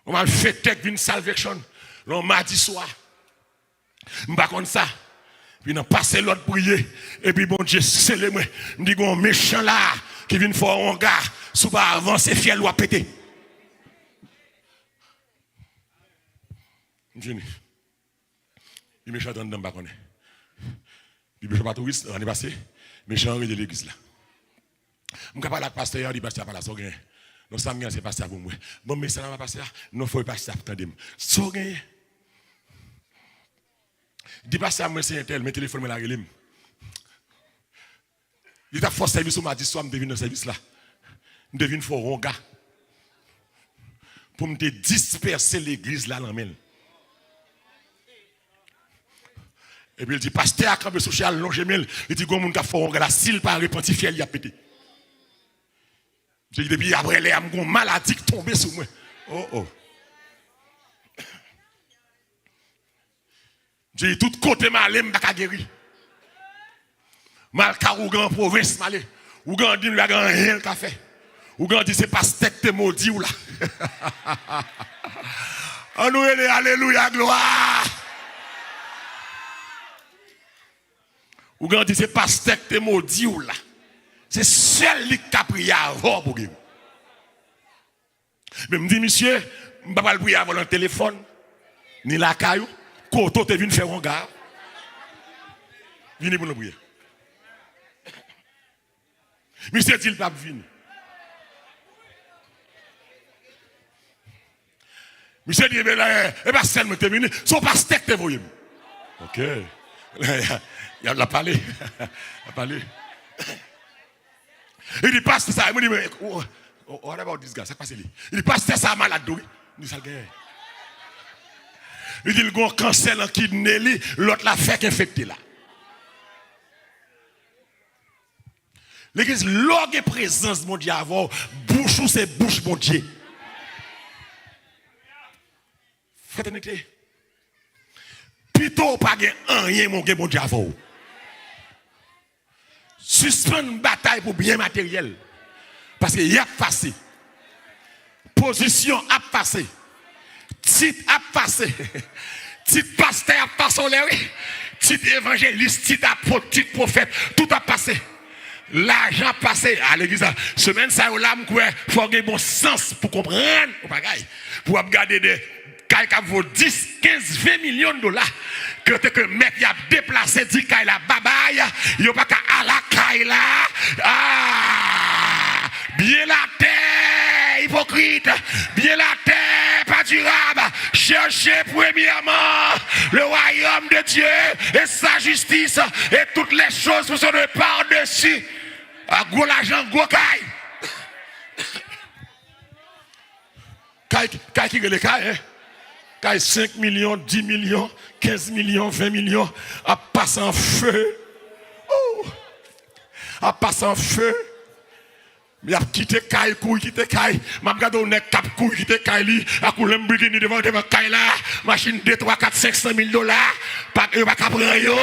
On m'a fait une salvation. On m'a dit soir. Je ne sais pas ça. Puis on passe l'autre prier. Et puis bon Dieu, c'est le moi. Je dis un méchant là qui vient faire un gars. Sous pas avancer, fiel ou à péter. Je dis, il méchant dans le bas. Il méchant pas touriste, l'année passée. Méchant de l'église là. Je ne sais pas la pasteur, il dit pasteur pas la soeur. Non, ça me c'est pasteur pour moi. Bon, mais ça n'a pas passé là. Non, il faut pas pasteur attendez. Soeur dis pas ça, moi c'est un tel, mes téléphones, la relève. Il t'a forcé service, on m'a dit, soit je devine dans le service là. Je devine fort un gars. Pour me disperser l'église là, dans le et puis il dit, pasteur, quand le social, non, j'aime. Il dit, comment on a fait un gars là, s'il pas repenti, fiel, il a pété. Je dis, depuis après, il y a une maladie qui tombe sur moi. Oh, oh. J'ai dit, tout côté malé, je ne peux pas guérir. Malka ou grand province, malé. Ou grand dit, la grand rien qu'a fait. Ou grand dit, c'est pas steak te maudit ou là. Alléluia, gloire. Ou grand dit, c'est pas steak te maudit ou là. C'est seul qui a prié avant pour guérir. Mais je me dis, monsieur, je ne peux pas prier avant le téléphone, ni la caillou. Quand tu es venu faire un gars, venez pour nous prier. Monsieur dit, il ne peut pas venir. Monsieur dit, eh bien, c'est le venu. Son pasteur te voyez. Ok. Il a parlé. Il a parlé. Il dit, pasteur, ça. Il me dit, what about this guy? Ça passe lui. Il dit, pasteur, ça malade. Il dit, ça gagne. Il dit, il y a un cancer en kidney, l'autre l'a fait infecté là. L'église, l'orgue présence, mon Dieu, avant, bouche ou c'est bouche, mon Dieu. fraternité. Plutôt pas rien, mon bon Dieu, avant. Suspendre une bataille pour bien matériel. Parce qu'il y a passé. Position a passé. Titre a passé. Titre pasteur a passé. Titre évangéliste, titre apôtre, titre prophète. Tout a passé. L'argent a passé à l'église. Semaine, ça, il faut avoir bon sens pour comprendre. Pour regarder des cas qui vaut 10, 15, 20 millions de dollars. Que mec y a déplacé 10 cas là, babaye. Il n'y a pas qu'à la caille là. Ah! Bien la terre, hypocrite. Bien la terre, pas durable. Cherchez premièrement le royaume de Dieu et sa justice et toutes les choses qui sont de par-dessus. Ah, gros l'argent, gros caille. Caille qui est le caille, hein? Caille 5 millions, 10 millions, 15 millions, 20 millions, à passer en feu. Oh! À passer en feu. Mais a quitté Kaï, quitté Kaï. M'a regardé on est cap couille, quitté Kaï li. A coulé Lamborghini devant Kaï là. Machine 2, 3, 4, 500 000 dollars. Pas que pas prendre yo.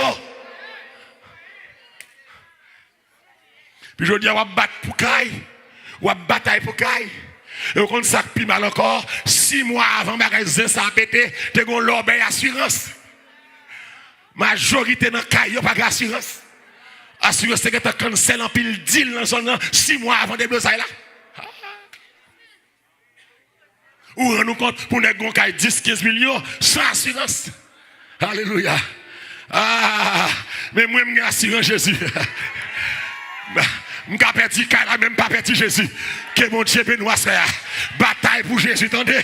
Puis je dis, on va battre pour Kaï. On va bataille pour Kaï. Et on ça plus mal encore. 6 mois avant magasin ça a pété. T'es gon l'obé assurance. Majorité dans Kaï, yo pas d'assurance. Assurance c'est que tu cancel en pile deal dans son 6 mois avant de bloquer là. Ou rend nous compte pour les gon 10 15 millions sans assurance. Alléluia. Ah, mais moi j'ai assurance Jésus. Je n'ai pas perdu même pas perdu Jésus. Que mon Dieu bénisse frère. Bataille pour Jésus, attendez.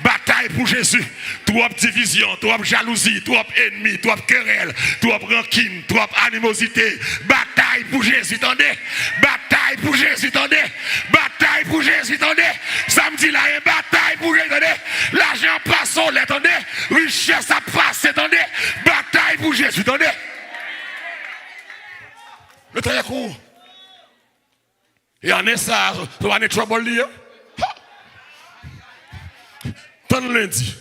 Bataille pour Jésus. Trop division, trop jalousie, trop ennemi, trop querelle, trop rancune, trop animosité. Bataille pour Jésus, attendez. Bataille pour Jésus, attendez. Bataille pour Jésus, attendez. Samedi là, une bataille pour Jésus, attendez. L'argent passe, attendez. Richesse a passé, attendez. Bataille pour Jésus, attendez. Le temps est court. Et en est ça, on est trouble lié. Tant lundi.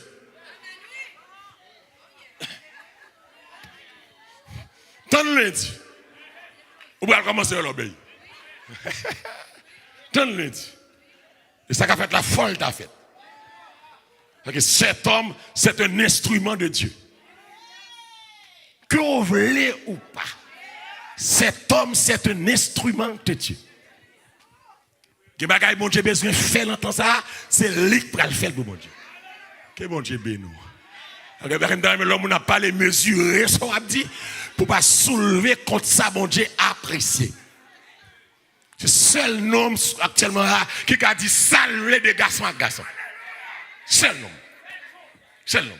Tant lundi. On va commencer à l'obéir. Tant lundi. Et ça qu'a fait la folle t'a fait. Cet homme, c'est un instrument de Dieu. Que vous voulez ou pas. Cet homme, c'est un instrument de Dieu. Que bagaille mon Dieu besoin faire longtemps ça, c'est lui qui va le faire pour mon Dieu. Que mon Dieu bénisse nous. L'homme n'a pas les mesurer, ça a dit, pour pas soulever contre ça, mon Dieu apprécié. C'est le seul homme actuellement là qui a dit saluer des garçons à garçons. Seul homme. Seul homme.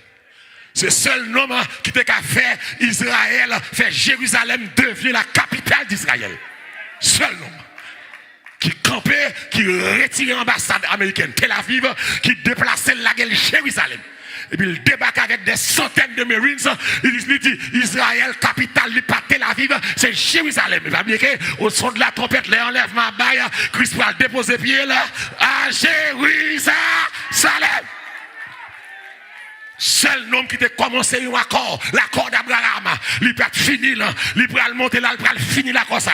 C'est le seul homme qui a fait Israël, fait Jérusalem devenir la capitale d'Israël. Seul homme. Qui campait, qui retirait l'ambassade américaine Tel Aviv, qui déplaçait la guerre Jérusalem. Et puis il débarque avec des centaines de Marines. Il dit Israël, capitale, pas Tel Aviv, c'est Jérusalem. Il va bien au son de la trompette, les enlèvements, Christ va déposer pied là à Jérusalem. Seul nom qui t'a commencé un accord, l'accord d'Abraham, il peut finir là, il peut monter là, il peut finir là comme ça.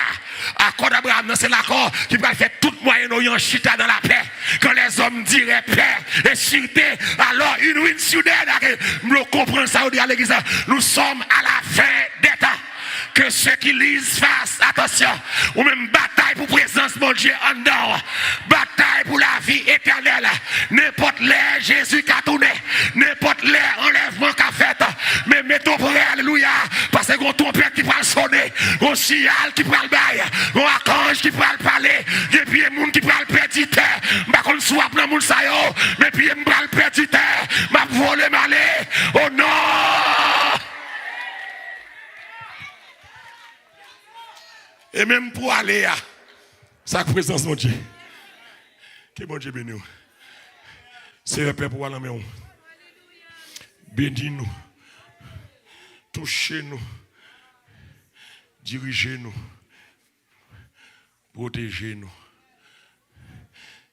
L'accord d'Abraham, c'est l'accord qui va faire tout Moyen-Orient chita dans la paix. Quand les hommes diraient paix et sûreté, alors une win soudaine, nous comprenons ça, à l'église, nous sommes à la fin des temps. Que ceux qui lisent fassent attention, ou même bataille pour présence, mon Dieu, en dehors. Bataille pour la vie éternelle. N'importe l'air, Jésus qui a tourné. N'importe l'air, enlèvement qu'a fait. Mais mettons pour alléluia. Parce qu'on trompette qui va sonner. On signal qui va le bail. On archange qui va le parler. Et puis il y a des gens qui va le perdre. Je ne sais pas si ça mais puis il y a des gens qui va le perdre. Je vais voler malé. Oh non! Et même pour aller à sa présence, mon Dieu. Que mon Dieu bénisse. C'est un père pour aller à la maison. Bénis-nous. Touchez-nous. Dirigez-nous. Protégez-nous.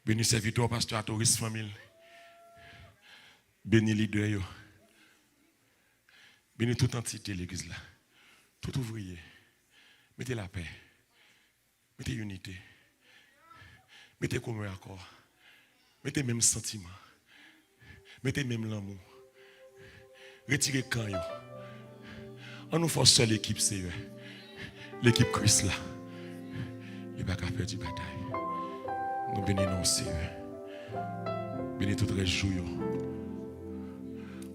Bénis serviteur, pasteur, touriste, famille. Bénis leader. Bénis toute entité de l'église là. Tout ouvrier. Mettez la paix. Mettez l'unité. Mettez commun accord. Mettez même sentiment. Mettez même l'amour. Retirez quand yo. On nous force seule l'équipe Seigneur. L'équipe Christ là. Il va pas faire du bataille. Nous bénissons Seigneur. Bénis tout réjouir.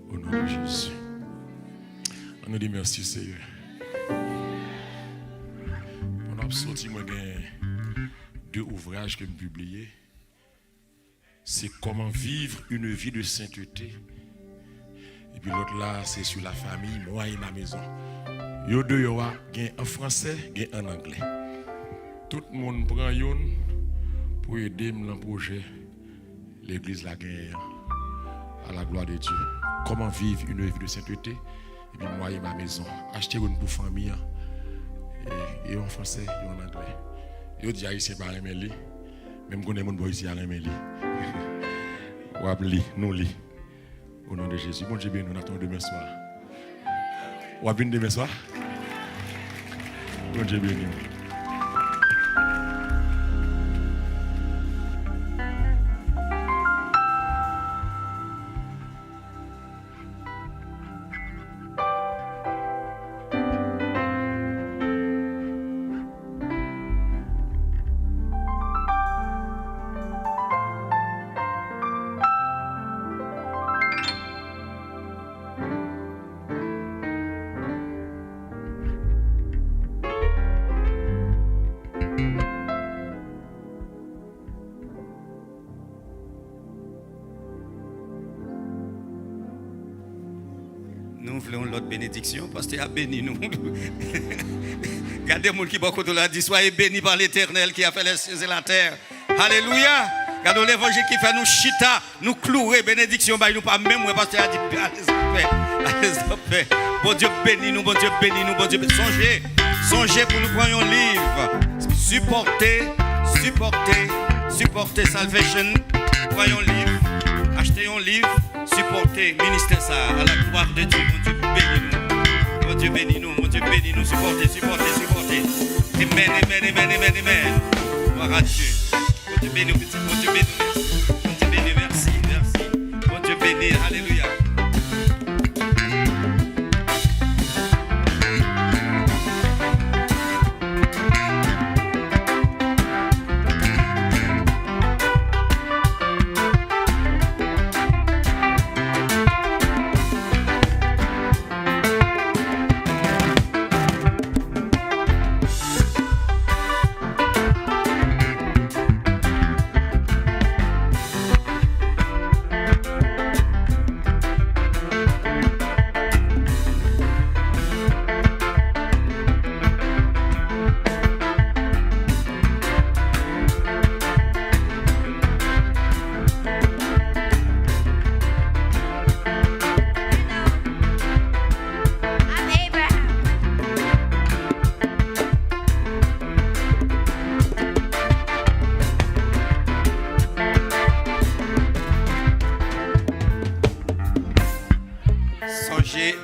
Au nom de Jésus. On nous dit merci Seigneur. On a sorti moi deux ouvrages que je publié. C'est comment vivre une vie de sainteté. Et puis l'autre là, c'est sur la famille, moi et ma maison. Yo deux yo a en français, en anglais. Tout le monde prend yon pour aider dans le projet l'église la gagne à la gloire de Dieu. Comment vivre une vie de sainteté. Et puis moi et ma maison. Acheter une pour famille. Et en français, et en anglais. Yo dit haïtien par aimer même qu'on est mon boy ici à aimer li. Ou abli, nous li. Au nom de Jésus. Bon Dieu béni, nous attendons demain soir. Ou abli demain soir. Bon Dieu béni. Nous voulons l'autre bénédiction parce qu'il a béni nous. Regardez les gens qui l'a dit, soyez bénis par l'Éternel qui a fait les cieux et la terre. Alléluia. Regardez l'évangile qui fait nous chita, nous clouer, bénédiction, nous pas même parce qu'il a dit, allez, bon Dieu bénis nous, bon Dieu bénis nous, bon Dieu bénis nous. Songez pour nous prendre un livre. Supportez Salvation. Prenez un livre, achetez un livre. Supporter, ministère ça, à la gloire de Dieu. Mon Dieu bénis nous. Mon Dieu bénis nous. Mon Dieu bénis nous. Supporter. Amen. Gloire à Dieu. Mon Dieu bénis nous. Mon Dieu bénis nous. Mon Dieu bénis, merci. Mon Dieu bénis, alléluia.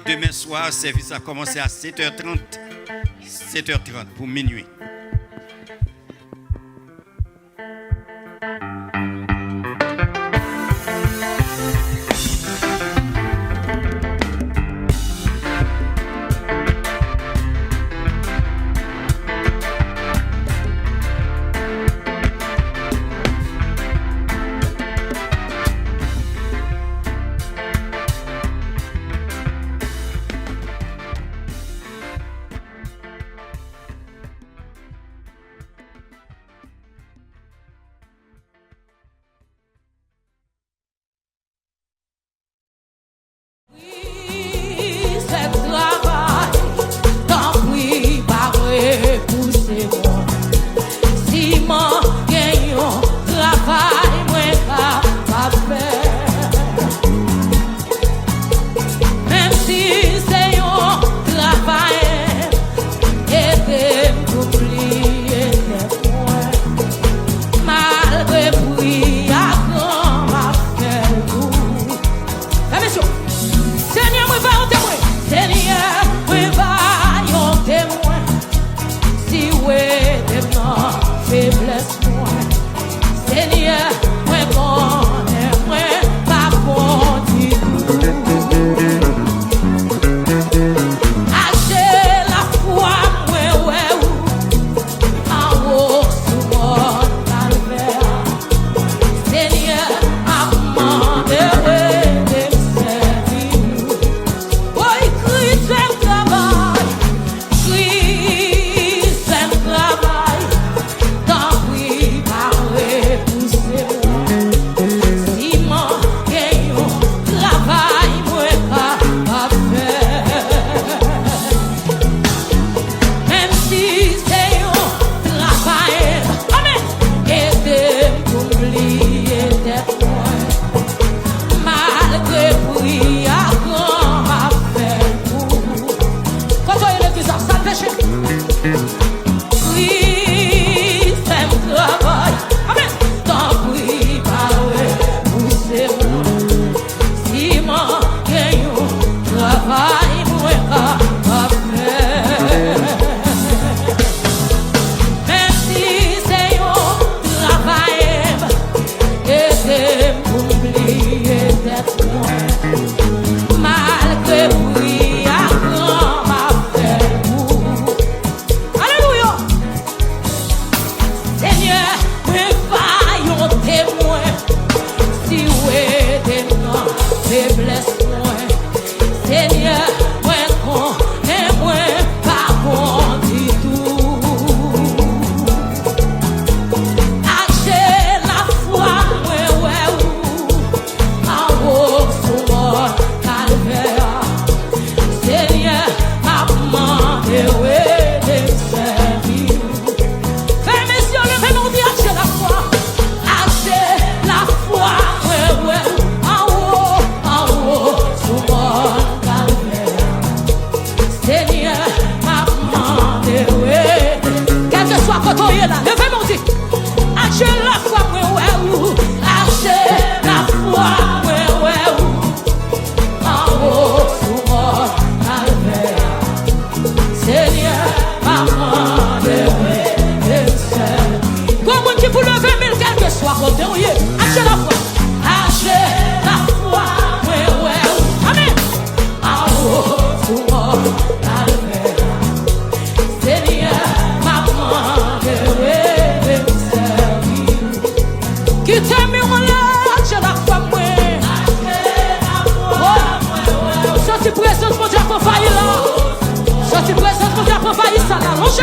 Demain soir, le service a commencé à 7h30 pour minuit.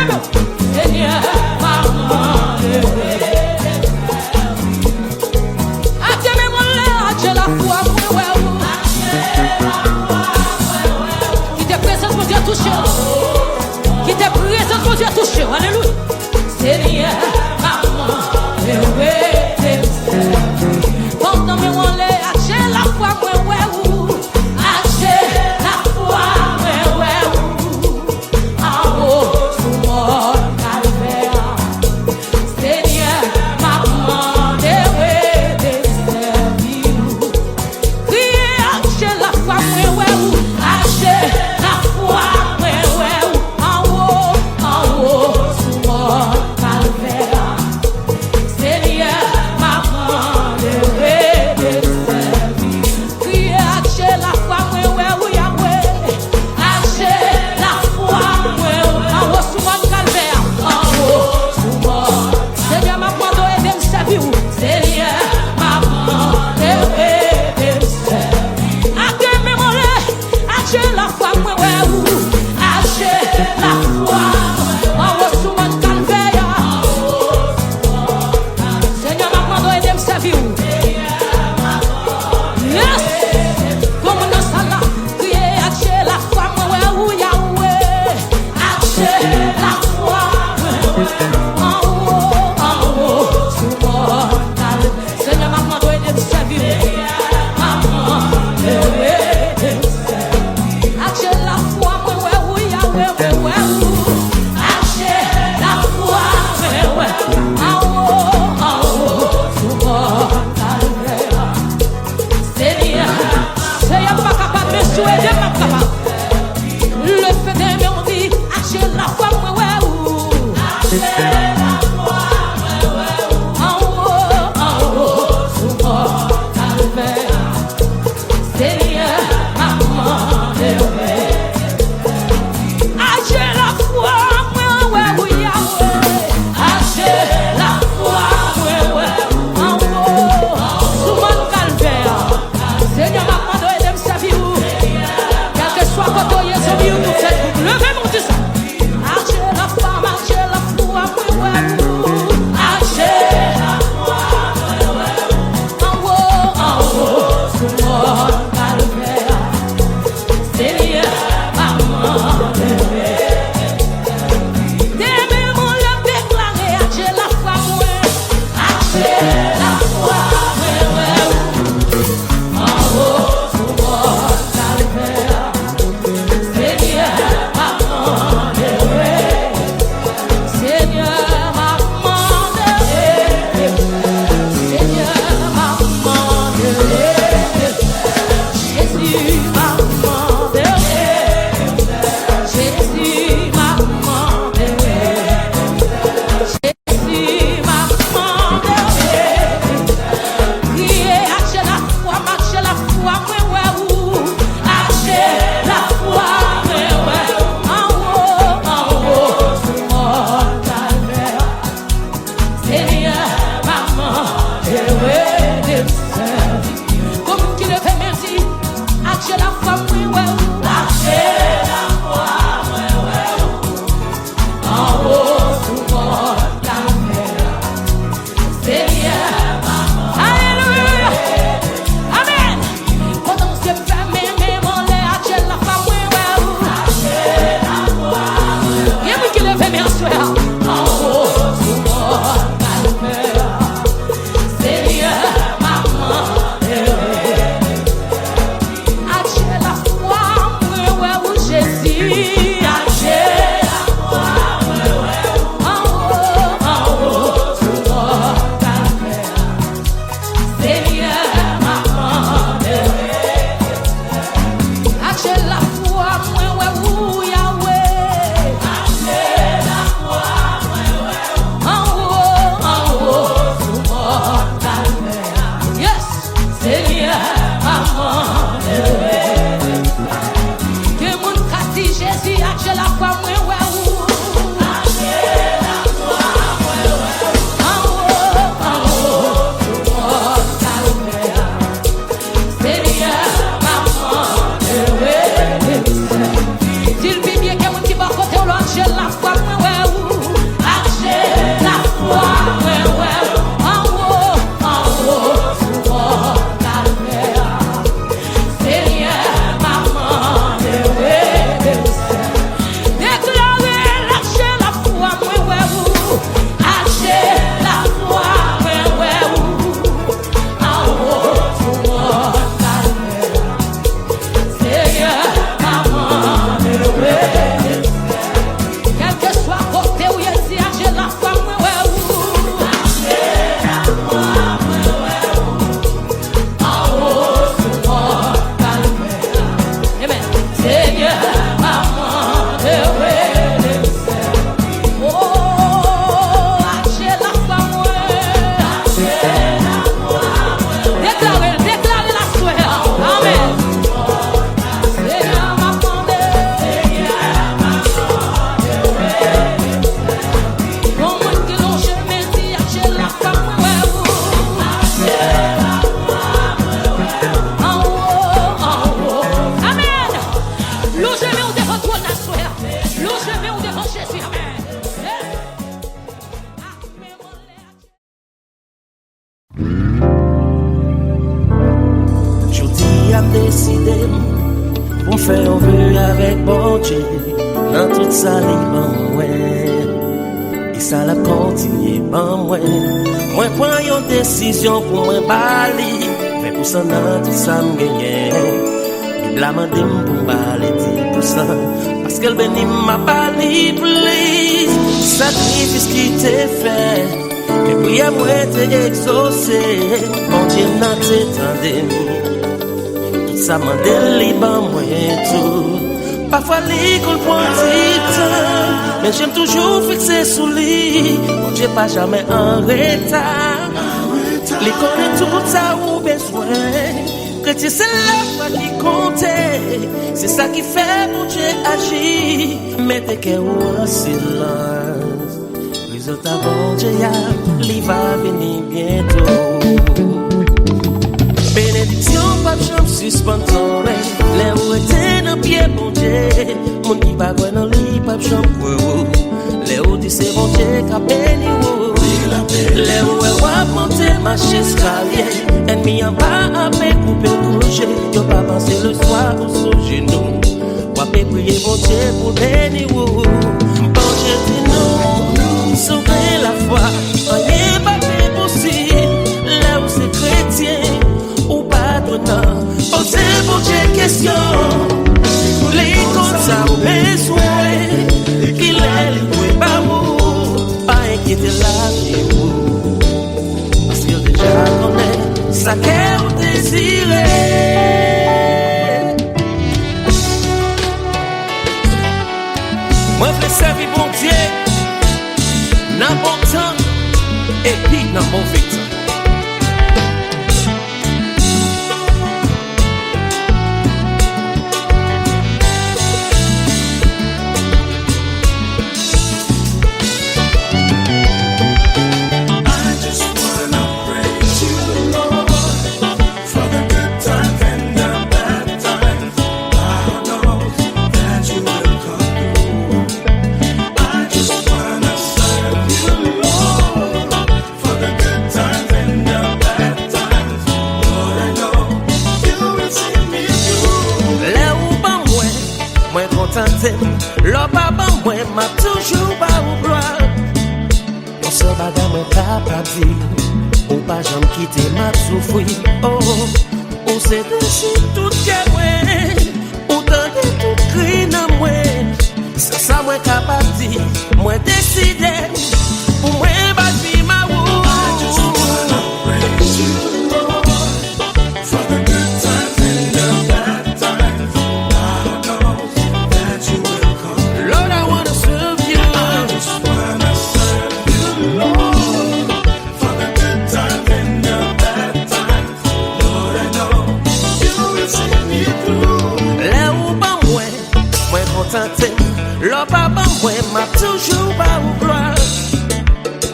Seigneur, maman, la foi, qui te présente mon Dieu touché, qui te présente mon Dieu touché, alléluia. Seigneur, maman, pendant mes mollets, achète la foi, achète la foi, en haut, sous mon calvaire. Jodi a décidé pour faire un vœu avec bon Dieu dans toute sa libre ouais. Et ça la continue ban moi. Moi prends une décision pour moi bali. Fait pour ça dans tout ça me gagner. Il blâme pour baler 10% parce qu'elle bénit ma bali please. Sacrifice qui t'est fait. Et puis à moi t'es exaucé. Mon Dieu n'a t'étendé. Tout ça m'a délibat moi tout. Parfois l'école prend du temps. Mais j'aime toujours fixer sous lit. Mon Dieu pas jamais en retard. L'école est tout ça ou besoin. Chrétien c'est la foi qui compte. C'est ça qui fait mon Dieu agir. Mettez cœur en silence. Résultat bon Dieu il va venir bientôt. Bénédiction pas jamais suspendre ton rêve. Les où était dans pied bon Dieu. Mon qui pas quoi dans lit pas jamais quoi. Les où dit c'est bon Dieu qui a béni ou. Les où va monter marcher escalier. Ennemi en bas avec couper coucher. Yo pas penser le soir ou sous genou. Ou après prier bon Dieu pour béni ou. Bon Dieu dit non. Sauver la foi. Rien pas possible. Là où c'est chrétien. Posez pour Dieu question. Les comptes ça au besoin. Qu'il est libre par vous. Pas inquiéter la vie. Parce qu'il déjà connaît sa qu'elle désiré. Moi je vais servir bon Dieu. Dans bon temps. Et puis dans mauvais temps. Le papa moi m'a toujours pas ou gloire. On se bagarre moi capable de ou pas jamais quitter m'a souffrir. Oh, on s'est décidé tout que moi. Ou tenter tout cri dans moi. C'est ça moi capable de moi décider. Pour moi pas vie ma ou. Le papa moi m'a toujours pas ou gloire.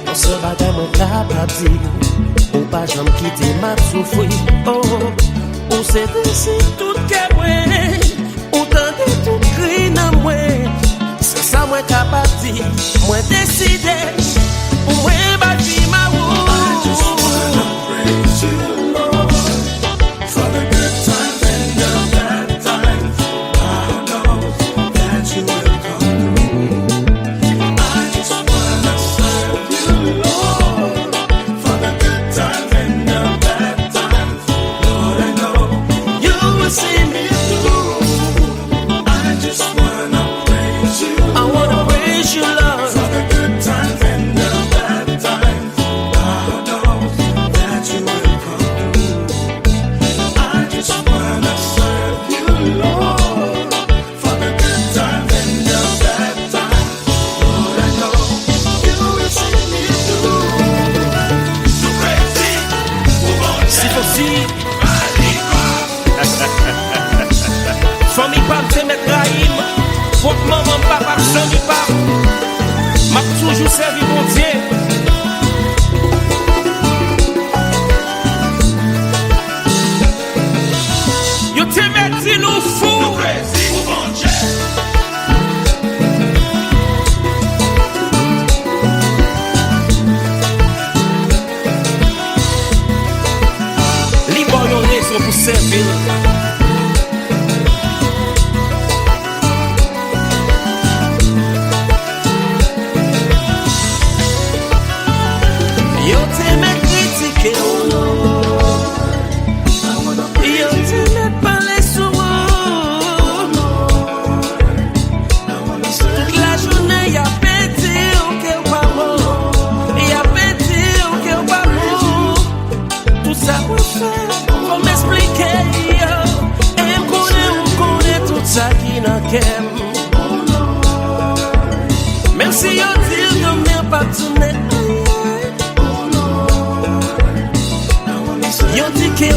On se bagarre moi capable de ou pas jamais quitter m'a souffrir. Oh, on s'est décidé tout que moi. Ou tenter tout cri dans moi. C'est ça moi capable de moi décider. Pour moi pas vie ma ou. I just wanna praise you Lord for the good times and the bad times. I know that you will. I wanna praise you, Lord, for the good times. servir. Yo t'aime critiquer, yo t'aime parler sur toute la journée, y'a pété au cœur pas mort, y'a pété au cœur pas mort. Tout ça pour faire, pour m'expliquer, et on connaît tout ça qui n'a qu'aime. Même si yo dit que mes partenaires, yo dit que